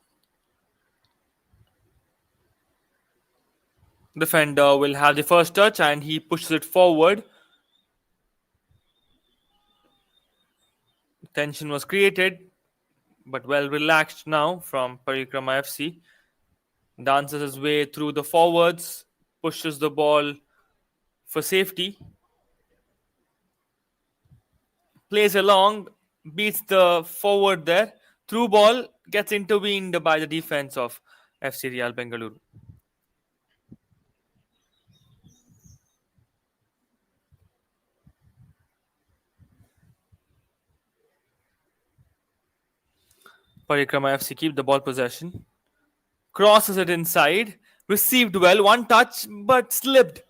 Defender will have the first touch and he pushes it forward. Tension was created, but well relaxed now from Parikrma FC. Dances his way through the forwards, pushes the ball for safety, plays along, beats the forward there. Through ball gets intervened by the defense of FC Real Bengaluru. Parikrama FC keep the ball possession, crosses it inside, received well, one touch but slipped.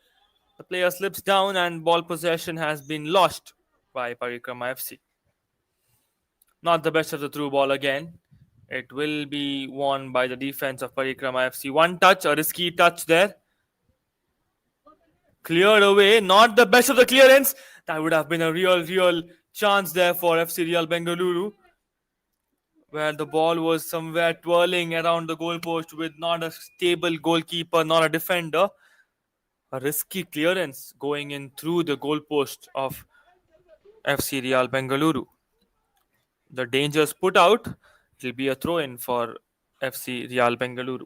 The player slips down and ball possession has been lost by Parikrama FC. Not the best of the through ball again. It will be won by the defense of Parikrama FC. One touch, a risky touch there. Cleared away, not the best of the clearance. That would have been a real chance there for FC Real Bengaluru, where the ball was somewhere twirling around the goalpost with not a stable goalkeeper, not a defender. A risky clearance going in through the goalpost of FC Real Bengaluru. The dangers put out. It will be a throw in for FC Real Bengaluru.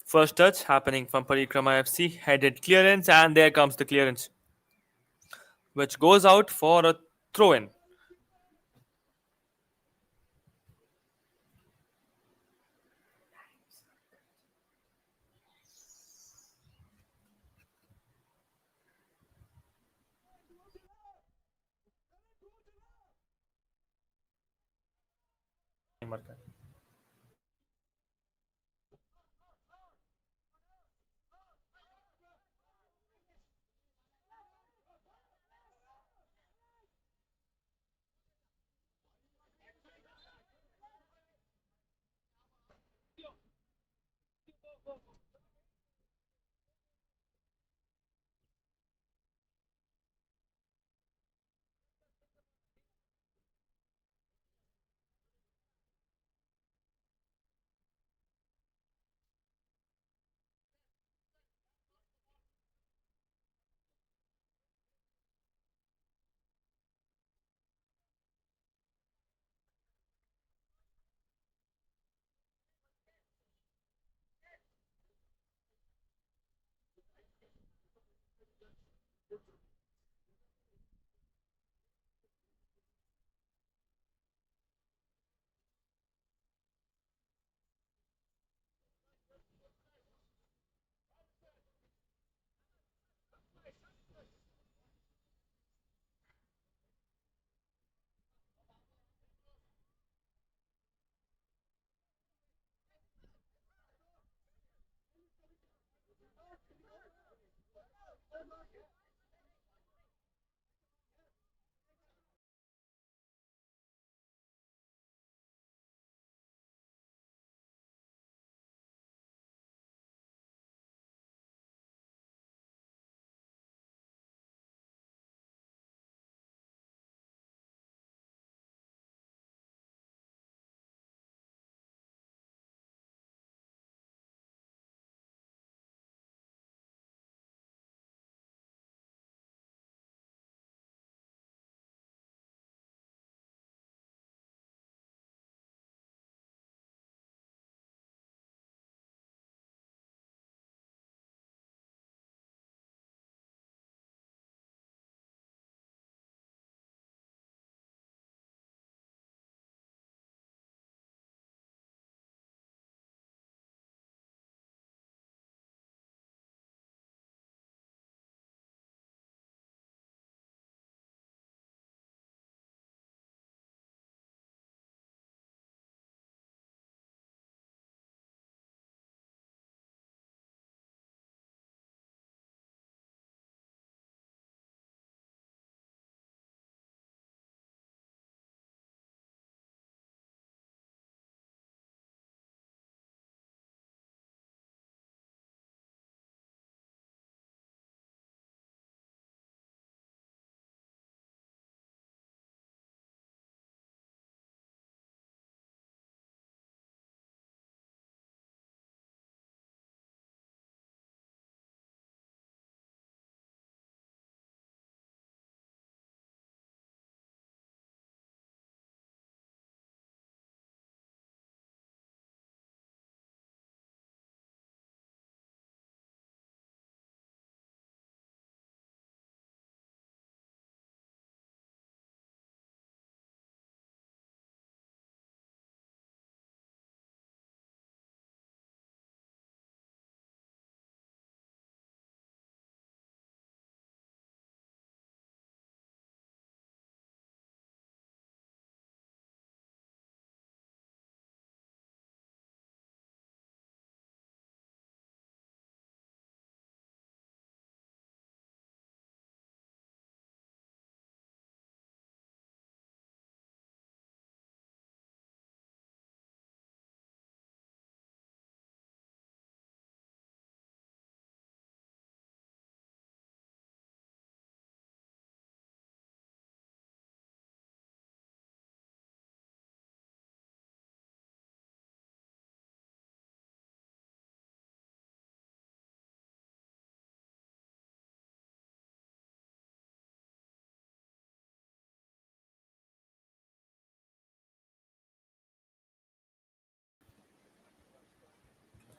First touch happening from Parikrama FC, headed clearance, and there comes the clearance, which goes out for a throw in.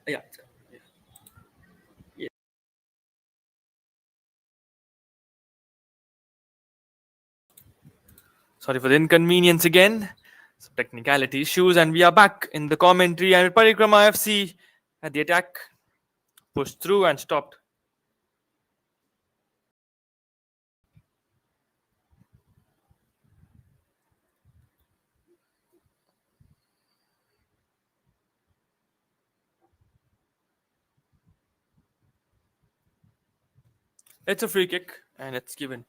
Yeah. Yeah. Sorry for the inconvenience again. Some technicality issues, and we are back in the commentary. And Parikrma FC at the attack, pushed through and stopped. It's a free kick, and it's given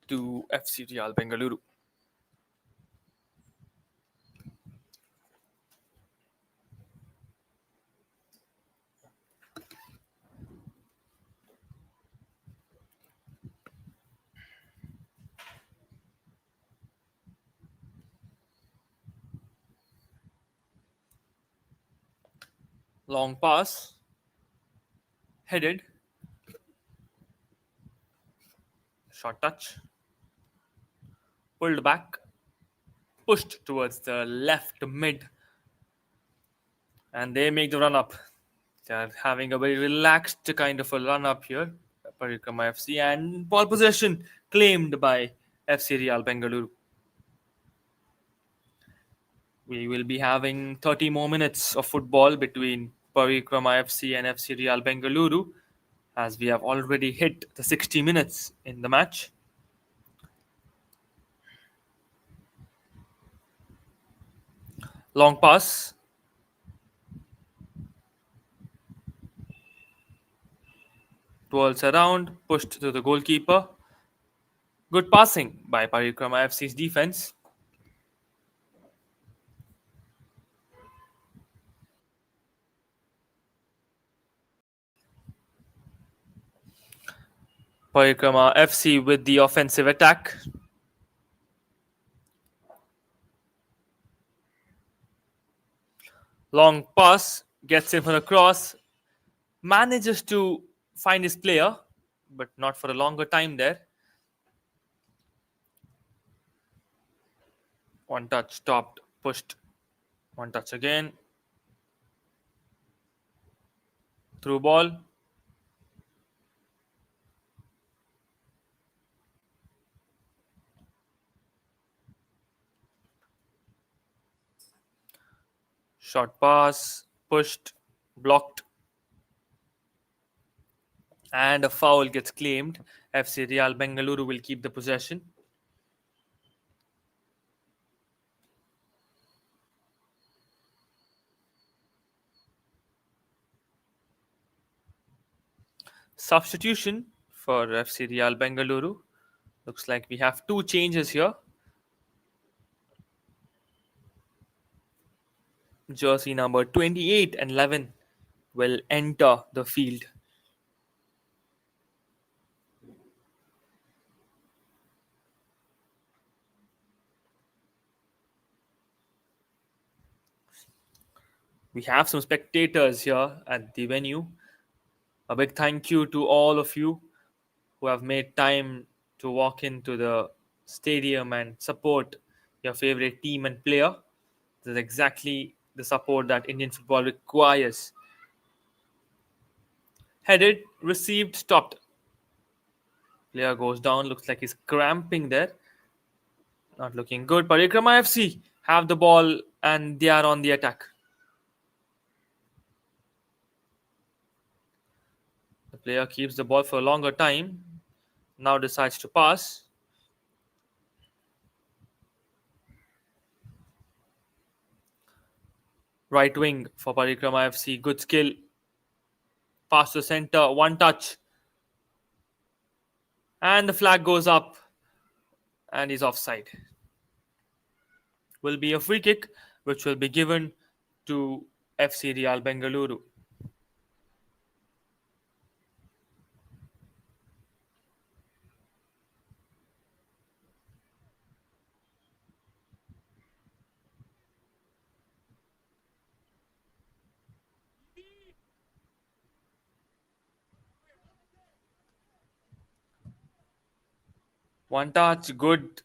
to FC Real Bengaluru. Long pass, headed, short touch, pulled back, pushed towards the left mid, and they make the run up. They're having a very relaxed kind of a run up here, Parikrma FC, and ball possession claimed by FC Real Bengaluru. We will be having 30 more minutes of football between Parikrma FC and FC Real Bengaluru, as we have already hit the 60 minutes in the match. Long pass. Twirls around, pushed to the goalkeeper. Good passing by Parikrma FC's defense. Parikrma FC with the offensive attack. Long pass, gets in for a cross, manages to find his player, but not for a longer time there. One touch, stopped, pushed. One touch again. Through ball. Short pass, pushed, blocked, and a foul gets claimed. FC Real Bengaluru will keep the possession. Substitution for FC Real Bengaluru. Looks like we have two changes here. Jersey number 28 and 11 will enter the field. We have some spectators here at the venue. A big thank you to all of you who have made time to walk into the stadium and support your favorite team and player. This is exactly the support that Indian football requires. Headed, received, stopped. Player goes down, looks like he's cramping there. Not looking good. Parikrma FC have the ball and they are on the attack. The player keeps the ball for a longer time. Now decides to pass. Right wing for Parikrma FC. Good skill. Pass to center. One touch. And the flag goes up. And he's offside. Will be a free kick which will be given to FC Real Bengaluru. One touch, good,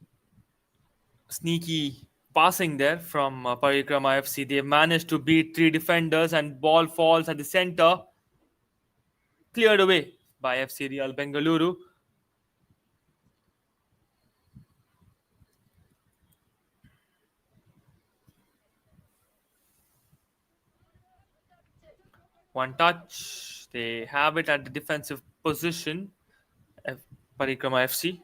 sneaky passing there from Parikrma FC. They managed to beat three defenders and ball falls at the center, cleared away by FC Real Bengaluru. One touch. They have it at the defensive position. Parikrama FC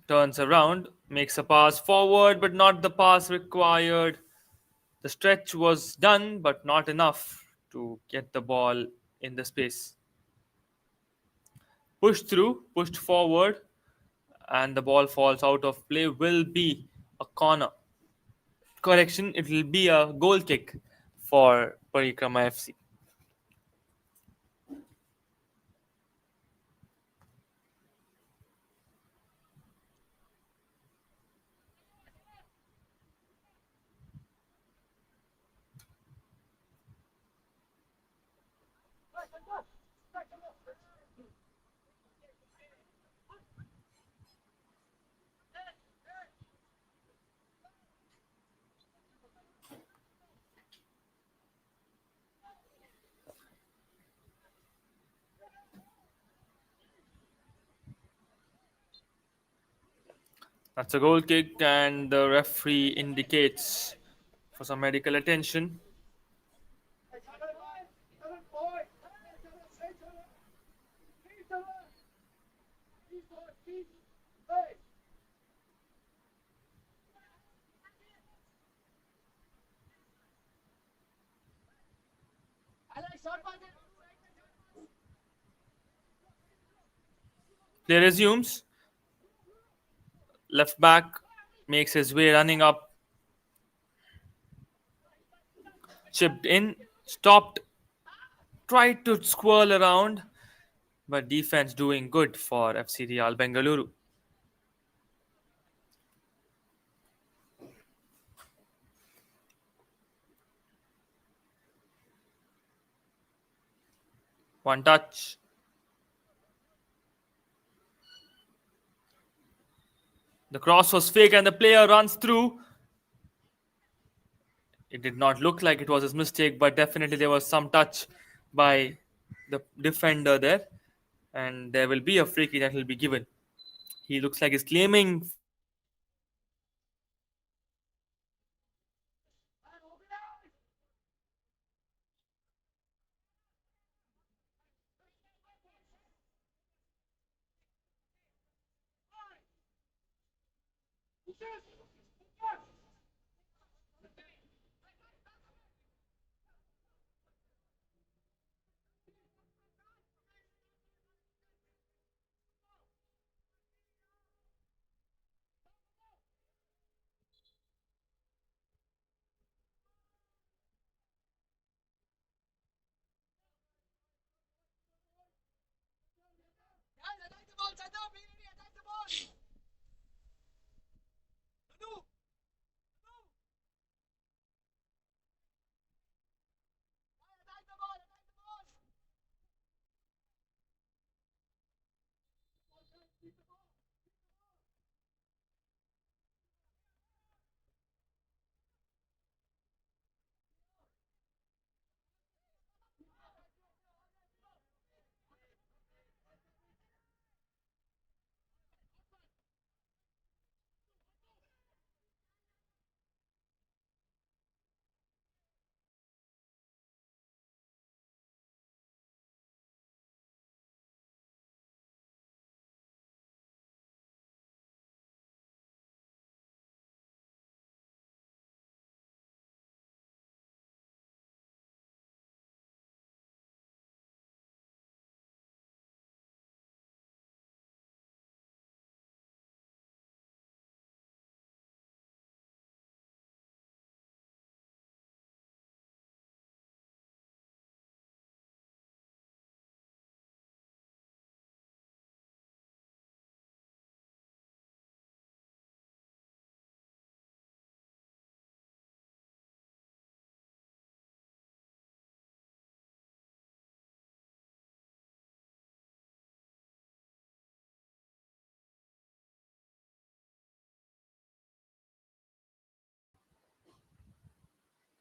turns around, makes a pass forward, but not the pass required. The stretch was done, but not enough to get the ball in the space. Pushed through, pushed forward, and the ball falls out of play. Will be a corner. Correction, it will be a goal kick for Parikrama FC. That's a goal kick, and the referee indicates for some medical attention. Play resumes. Left back makes his way running up, chipped in, stopped, tried to swirl around, but defense doing good for FC Real Bengaluru. One touch. The cross was fake and the player runs through. It did not look like it was his mistake, but definitely there was some touch by the defender there. And there will be a free kick that will be given. He looks like he's claiming.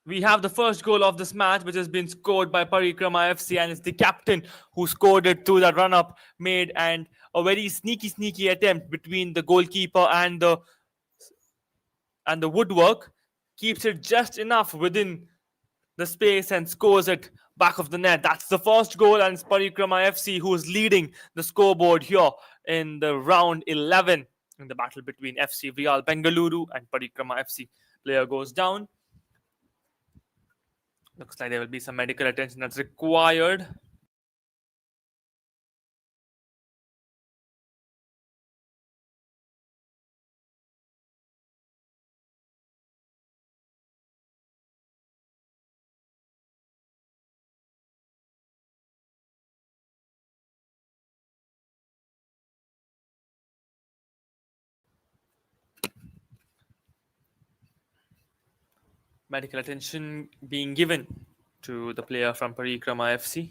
We have the first goal of this match, which has been scored by Parikrma FC, and it's the captain who scored it through that run-up made, and a very sneaky attempt between the goalkeeper and the woodwork keeps it just enough within the space and scores it back of the net. That's the first goal, and it's Parikrma FC who is leading the scoreboard here in the round 11 in the battle between FC Real Bengaluru and Parikrma FC. Player goes down. Looks like there will be some medical attention that's required. Medical attention being given to the player from Parikrama FC.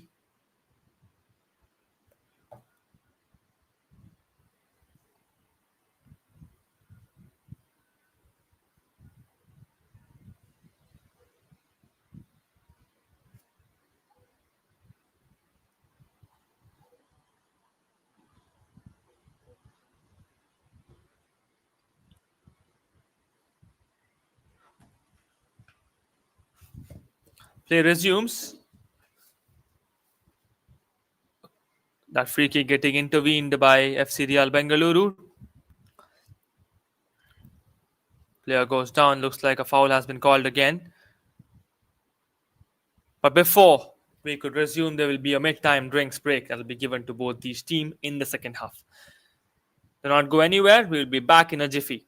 Play resumes. That free kick getting intervened by FC Real Bengaluru. Player goes down. Looks like a foul has been called again. But before we could resume, there will be a mid-time drinks break that will be given to both these teams in the second half. Do not go anywhere. We'll be back in a jiffy.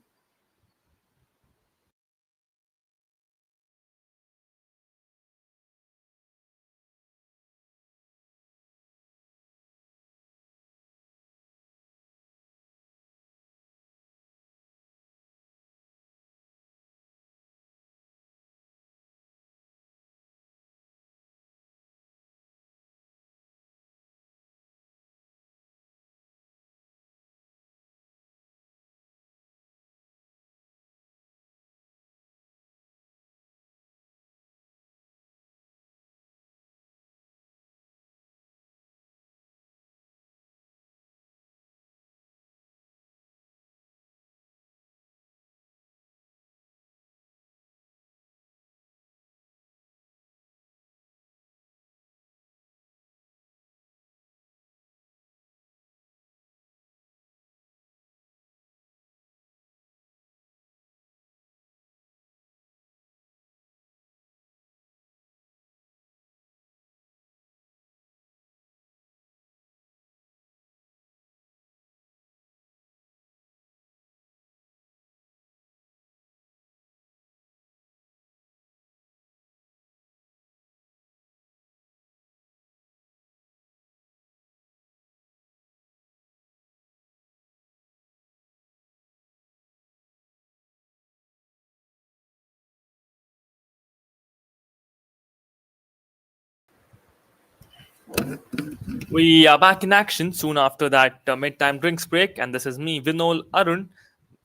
We are back in action soon after that mid-time drinks break, and this is me, Vinol Arun,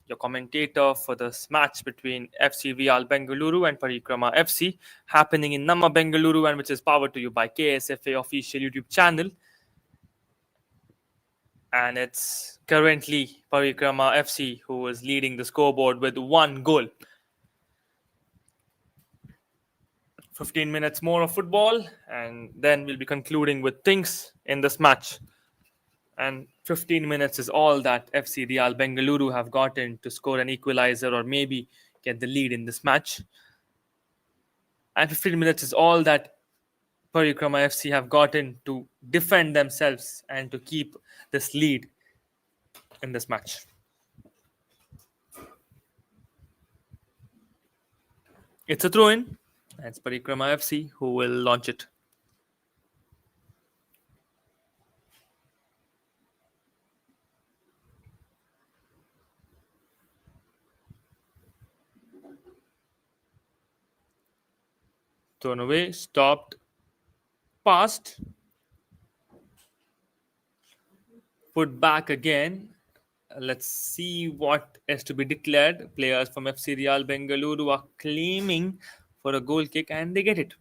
your commentator for this match between FC Real Bengaluru and Parikrama FC, happening in Namma Bengaluru, and which is powered to you by KSFA official YouTube channel. And it's currently Parikrama FC who is leading the scoreboard with one goal. 15 minutes more of football, and then we'll be concluding with things in this match. And 15 minutes is all that FC Real Bengaluru have gotten to score an equalizer or maybe get the lead in this match. And 15 minutes is all that Parikrama FC have gotten to defend themselves and to keep this lead in this match. It's a throw-in. It's Parikrama FC who will launch it. Thrown away, stopped, passed, put back again. Let's see what is to be declared. Players from FC Real Bengaluru are claiming for a goal kick and they get it.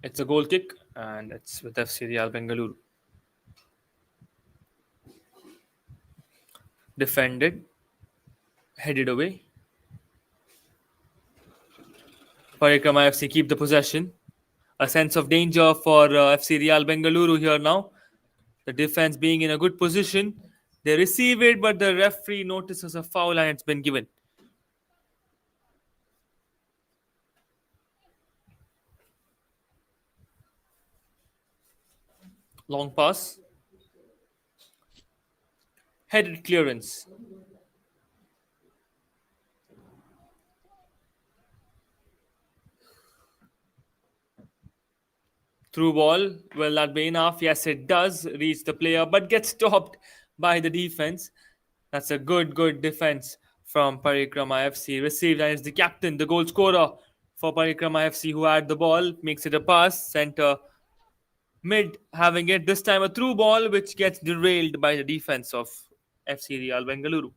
It's a goal kick and it's with FC Real Bengaluru. Defended, headed away. Parikrma FC keep the possession. A sense of danger for FC Real Bengaluru here now. The defense being in a good position. They receive it, but the referee notices a foul and it's been given. Long pass. Headed clearance. Through ball. Will that be enough? Yes, it does reach the player, but gets stopped by the defense. That's a good defense from Parikrma FC. Received and it's the captain, the goal scorer for Parikrma FC who had the ball. Makes it a pass. Center mid having it. This time a through ball which gets derailed by the defense of FC Real Bengaluru.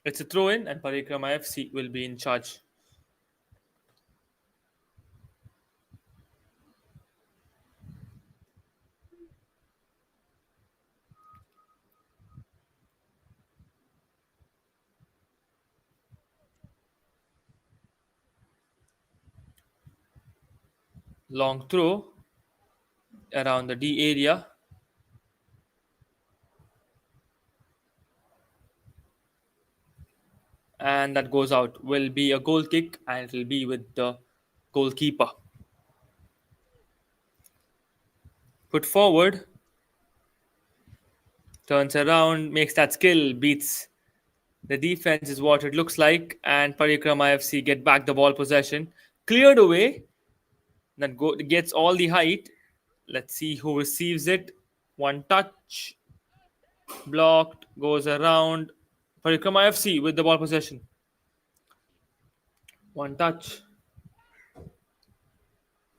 It's a throw in, and Parikrma FC will be in charge. Long throw around the D area. And that goes out. Will be a goal kick, and it will be with the goalkeeper. Put forward. Turns around, makes that skill, beats the defense is what it looks like, and Parikrma FC get back the ball possession. Cleared away. That gets all the height. Let's see who receives it. One touch. Blocked. Goes around. Parikrma FC with the ball possession. One touch.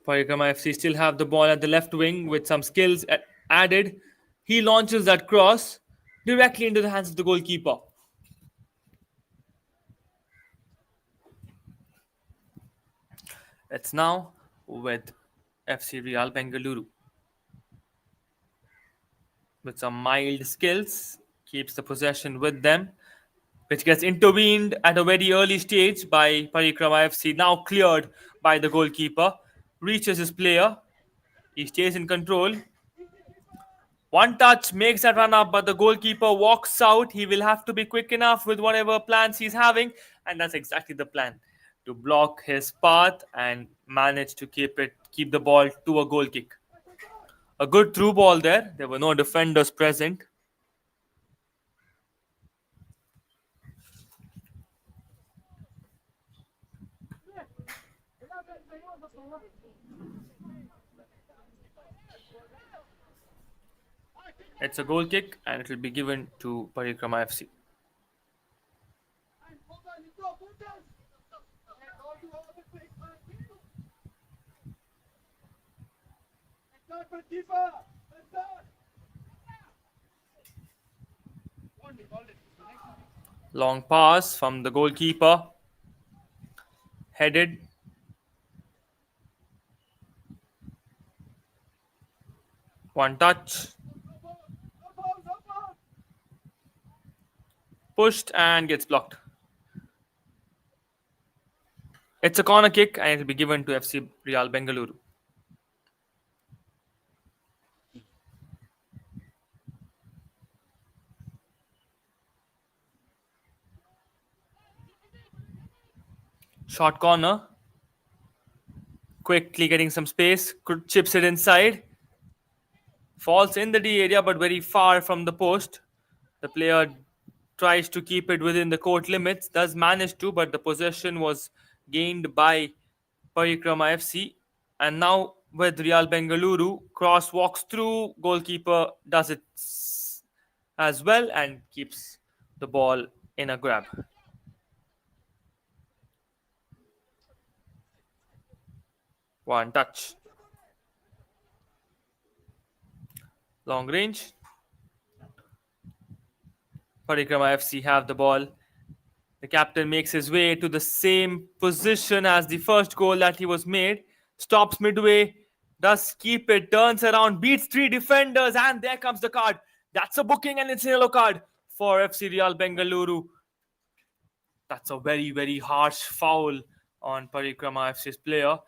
Parikrma FC still have the ball at the left wing with some skills added. He launches that cross directly into the hands of the goalkeeper. It's now with FC Real Bengaluru. With some mild skills, keeps the possession with them, which gets intervened at a very early stage by Parikrma FC. Now cleared by the goalkeeper. Reaches his player. He stays in control. One touch makes that run up, but the goalkeeper walks out. He will have to be quick enough with whatever plans he's having, and that's exactly the plan, to block his path and manage to keep the ball to a goal kick. A good through ball there. There were no defenders present. It's a goal kick and it will be given to Parikrma FC. Long pass from the goalkeeper. Headed. One touch. Pushed and gets blocked. It's a corner kick and it will be given to FC Real Bengaluru. Short corner. Quickly getting some space. Chips it inside. Falls in the D area but very far from the post. The player tries to keep it within the court limits. Does manage to, but the possession was gained by Parikrma FC. And now with Real Bengaluru, cross walks through, goalkeeper does it as well and keeps the ball in a grab. One touch. Long range. Parikrama FC have the ball. The captain makes his way to the same position as the first goal that he was made. Stops midway, does keep it, turns around, beats three defenders, and there comes the card. That's a booking and it's a yellow card for FC Real Bengaluru. That's a very, very harsh foul on Parikrama FC's player,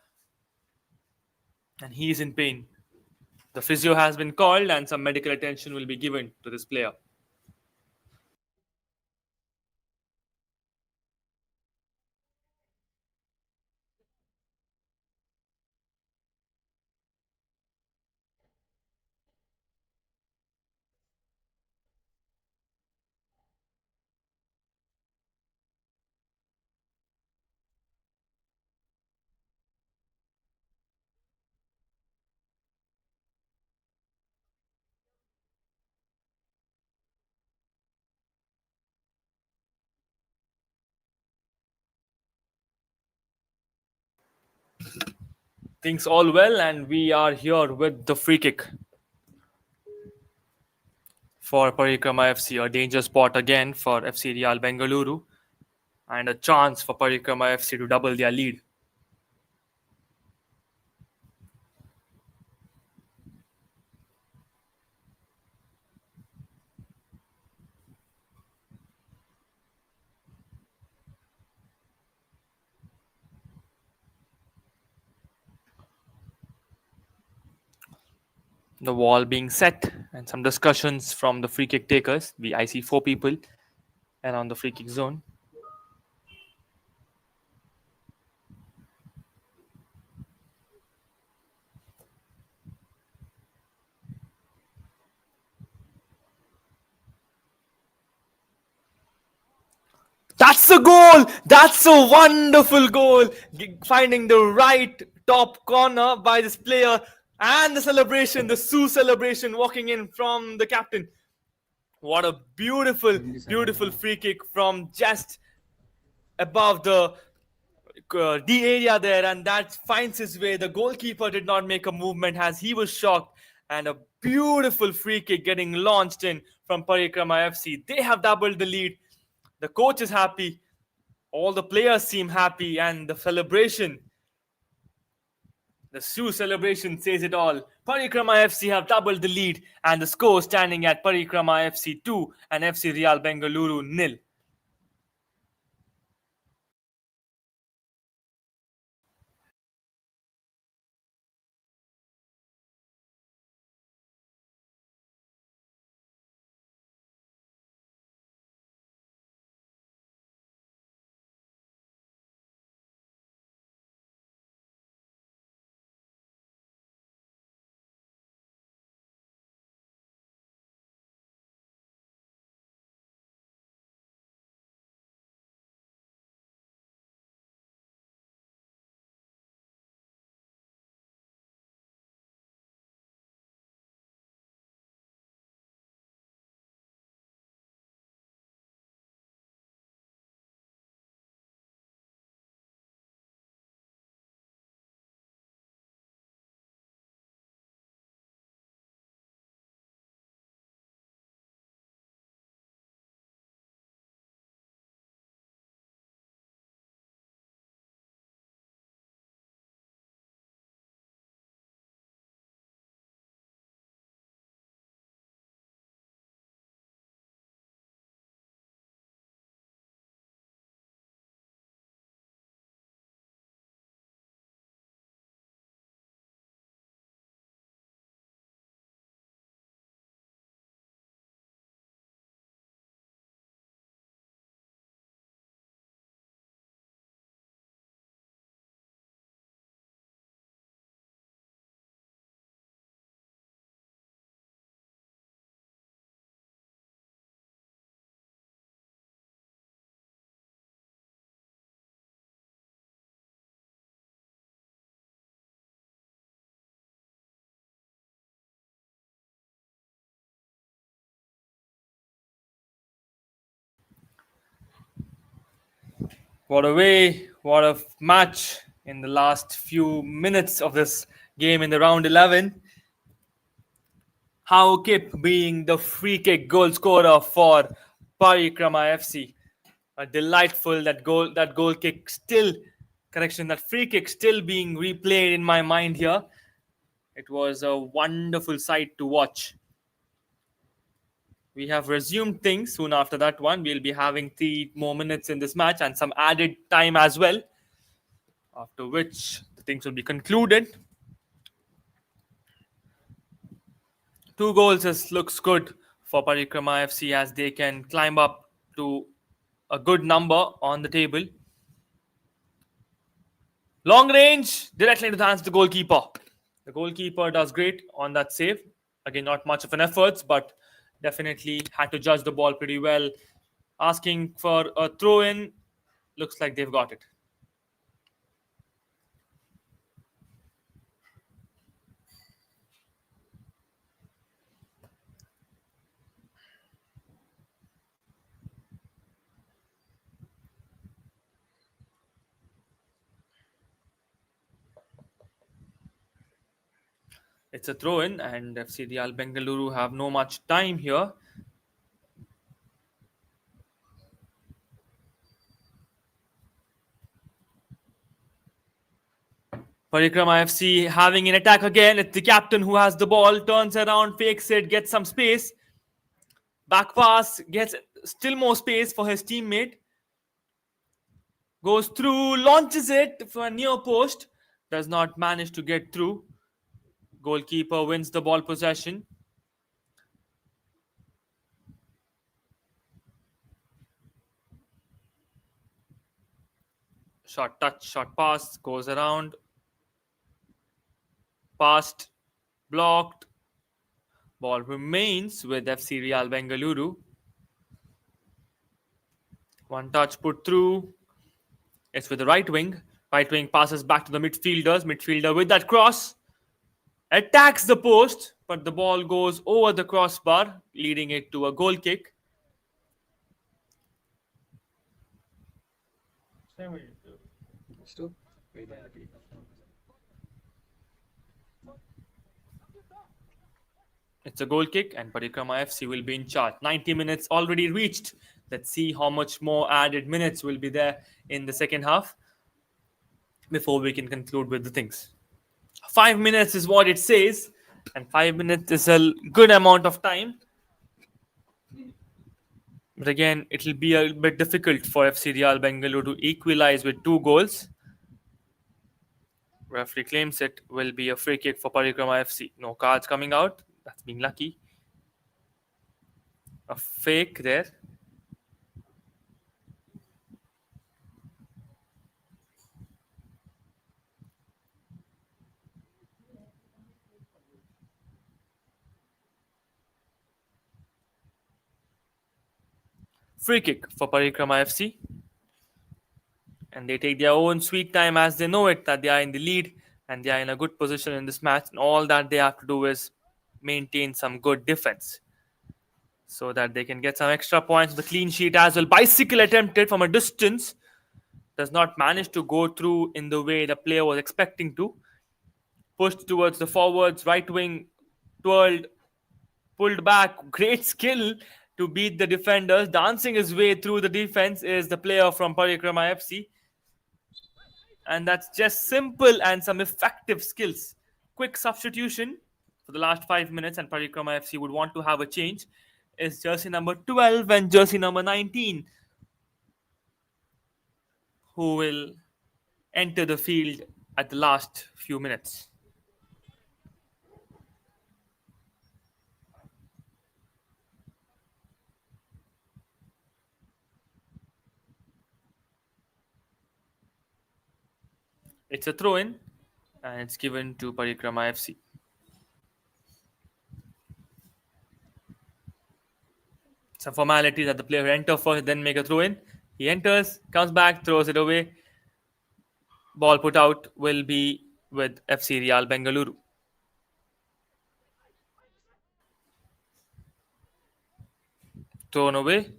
and he is in pain. The physio has been called, and some medical attention will be given to this player. Things all well, and we are here with the free kick for Parikrama FC. A danger spot again for FC Real Bengaluru, and a chance for Parikrama FC to double their lead. The wall being set, and some discussions from the free kick takers. I see four people around the free kick zone. That's a goal! That's a wonderful goal! Finding the right top corner by this player, and the celebration, the Sue celebration walking in from the captain. What a beautiful, beautiful free kick from just above the D area there, and that finds his way. The goalkeeper did not make a movement as he was shocked, and a beautiful free kick getting launched in from Parikrama FC. They have doubled the lead. The coach is happy. All the players seem happy, and the celebration, the Sioux celebration says it all. Parikrama FC have doubled the lead, and the score standing at Parikrama FC 2 and FC Real Bengaluru nil. What a match in the last few minutes of this game in the round 11. How Kip being the free kick goal scorer for Parikrma FC. A delightful that goal kick still correction that free kick still being replayed in my mind here. It was a wonderful sight to watch. We have resumed things soon after that one. We'll be having 3 more minutes in this match and some added time as well. After which the things will be concluded. 2 goals looks good for Parikrma FC as they can climb up to a good number on the table. Long range, directly into the hands of the goalkeeper. The goalkeeper does great on that save. Again, not much of an effort, but definitely had to judge the ball pretty well. Asking for a throw in. Looks like they've got it. It's a throw in, and FC Real Bengaluru have no much time here. Parikrma FC having an attack again. It's the captain who has the ball, turns around, fakes it, gets some space. Back pass, gets still more space for his teammate. Goes through, launches it for a near post. Does not manage to get through. Goalkeeper wins the ball possession. Short touch, short pass, goes around. Passed, blocked. Ball remains with FC Real Bengaluru. One touch put through. It's with the right wing. Right wing passes back to the midfielders. Midfielder with that cross. Attacks the post, but the ball goes over the crossbar, leading it to a goal kick. It's a goal kick, and Parikrma FC will be in charge. 90 minutes already reached. Let's see how much more added minutes will be there in the second half before we can conclude with the things. 5 minutes is what it says, and 5 minutes is a good amount of time. But again, it will be a bit difficult for FC Real Bengaluru to equalize with 2 goals. Referee claims it will be a free kick for Parikrma FC. No cards coming out. That's being lucky. A fake there. Free kick for Parikrama FC. And they take their own sweet time as they know it that they are in the lead and they are in a good position in this match. And all that they have to do is maintain some good defense so that they can get some extra points. The clean sheet as well. Bicycle attempted from a distance. Does not manage to go through in the way the player was expecting to. Pushed towards the forwards, right wing, twirled, pulled back. Great skill to beat the defenders. Dancing his way through the defense is the player from Parikrama FC. And that's just simple and some effective skills. Quick substitution for the last 5 minutes, and Parikrama FC would want to have a change. Is jersey number 12 and jersey number 19 who will enter the field at the last few minutes. It's a throw in and it's given to Parikrama FC. Some formality that the player enter first, then make a throw in. He enters, comes back, throws it away. Ball put out will be with FC Real Bengaluru. Thrown away,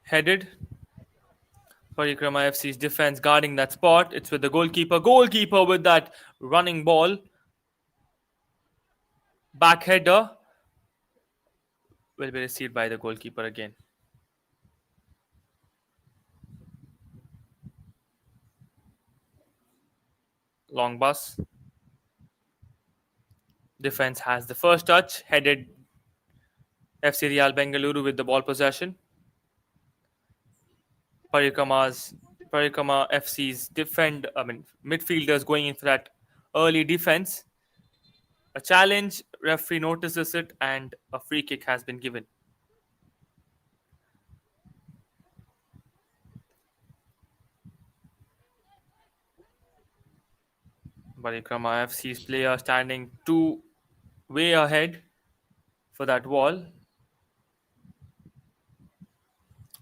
headed, Parikrma FC's defense guarding that spot. It's with the goalkeeper. Goalkeeper with that running ball. Back header will be received by the goalkeeper again. Long bus. Defense has the first touch. Headed FC Real Bengaluru with the ball possession. Parikrma FC's midfielders going in for that early defense. A challenge, referee notices it, and a free kick has been given. Parikrma FC's player standing way ahead for that wall.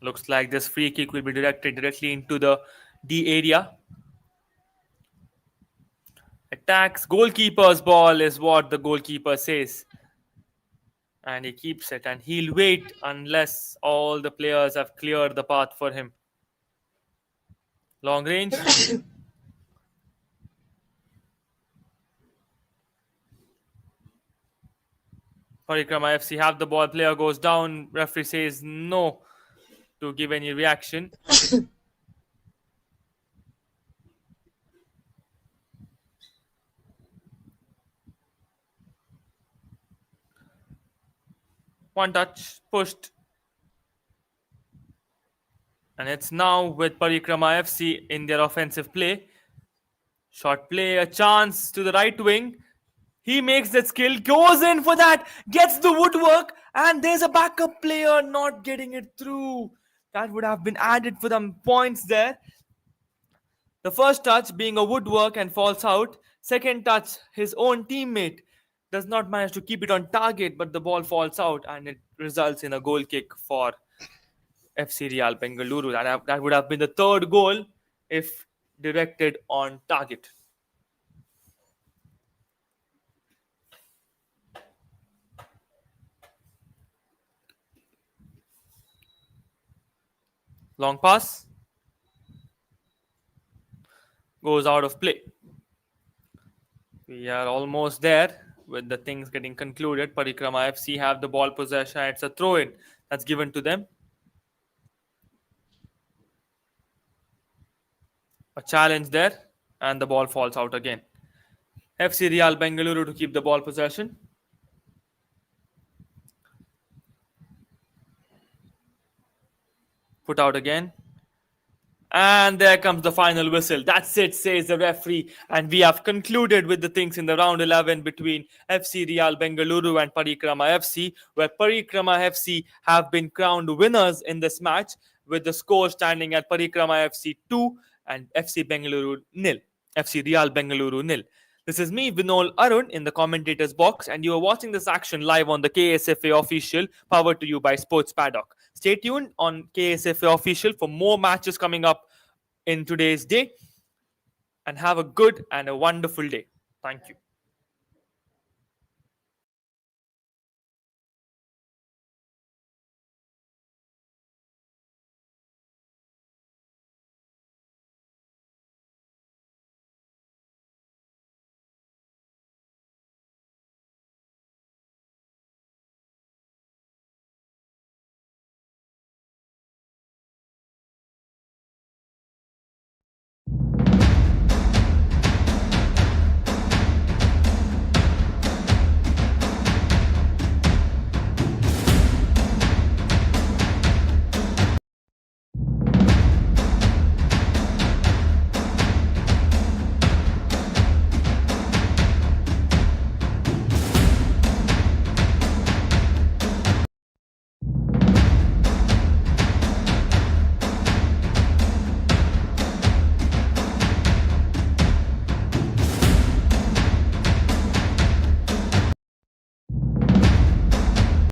Looks like this free kick will be directed directly into the D area. Attacks goalkeeper's ball is what the goalkeeper says. And he keeps it, and he'll wait unless all the players have cleared the path for him. Long range. Parikrma FC have the ball, player goes down, referee says no to give any reaction. One touch, pushed. And it's now with Parikrma FC in their offensive play. Short play, a chance to the right wing. He makes that skill, goes in for that, gets the woodwork, and there's a backup player not getting it through. That would have been added for them points there. The first touch being a woodwork and falls out. Second touch, his own teammate does not manage to keep it on target, but the ball falls out and it results in a goal kick for FC Real Bengaluru. That would have been the third goal if directed on target. Long pass goes out of play. We are almost there with the things getting concluded. Parikrma FC have the ball possession. It's a throw-in that's given to them. A challenge there, and the ball falls out again. FC Real Bengaluru to keep the ball possession. Put out again. And there comes the final whistle. That's it, says the referee. And we have concluded with the things in the round 11 between FC Real Bengaluru and Parikrma FC, where Parikrma FC have been crowned winners in this match, with the score standing at Parikrma FC 2 and FC Bengaluru nil. FC Real Bengaluru nil. This is me, Vinol Arun, in the commentators box, and you are watching this action live on the KSFA official, powered to you by Sports Paddock. Stay tuned on KSFA official for more matches coming up in today's day, and have a good and a wonderful day. Thank you.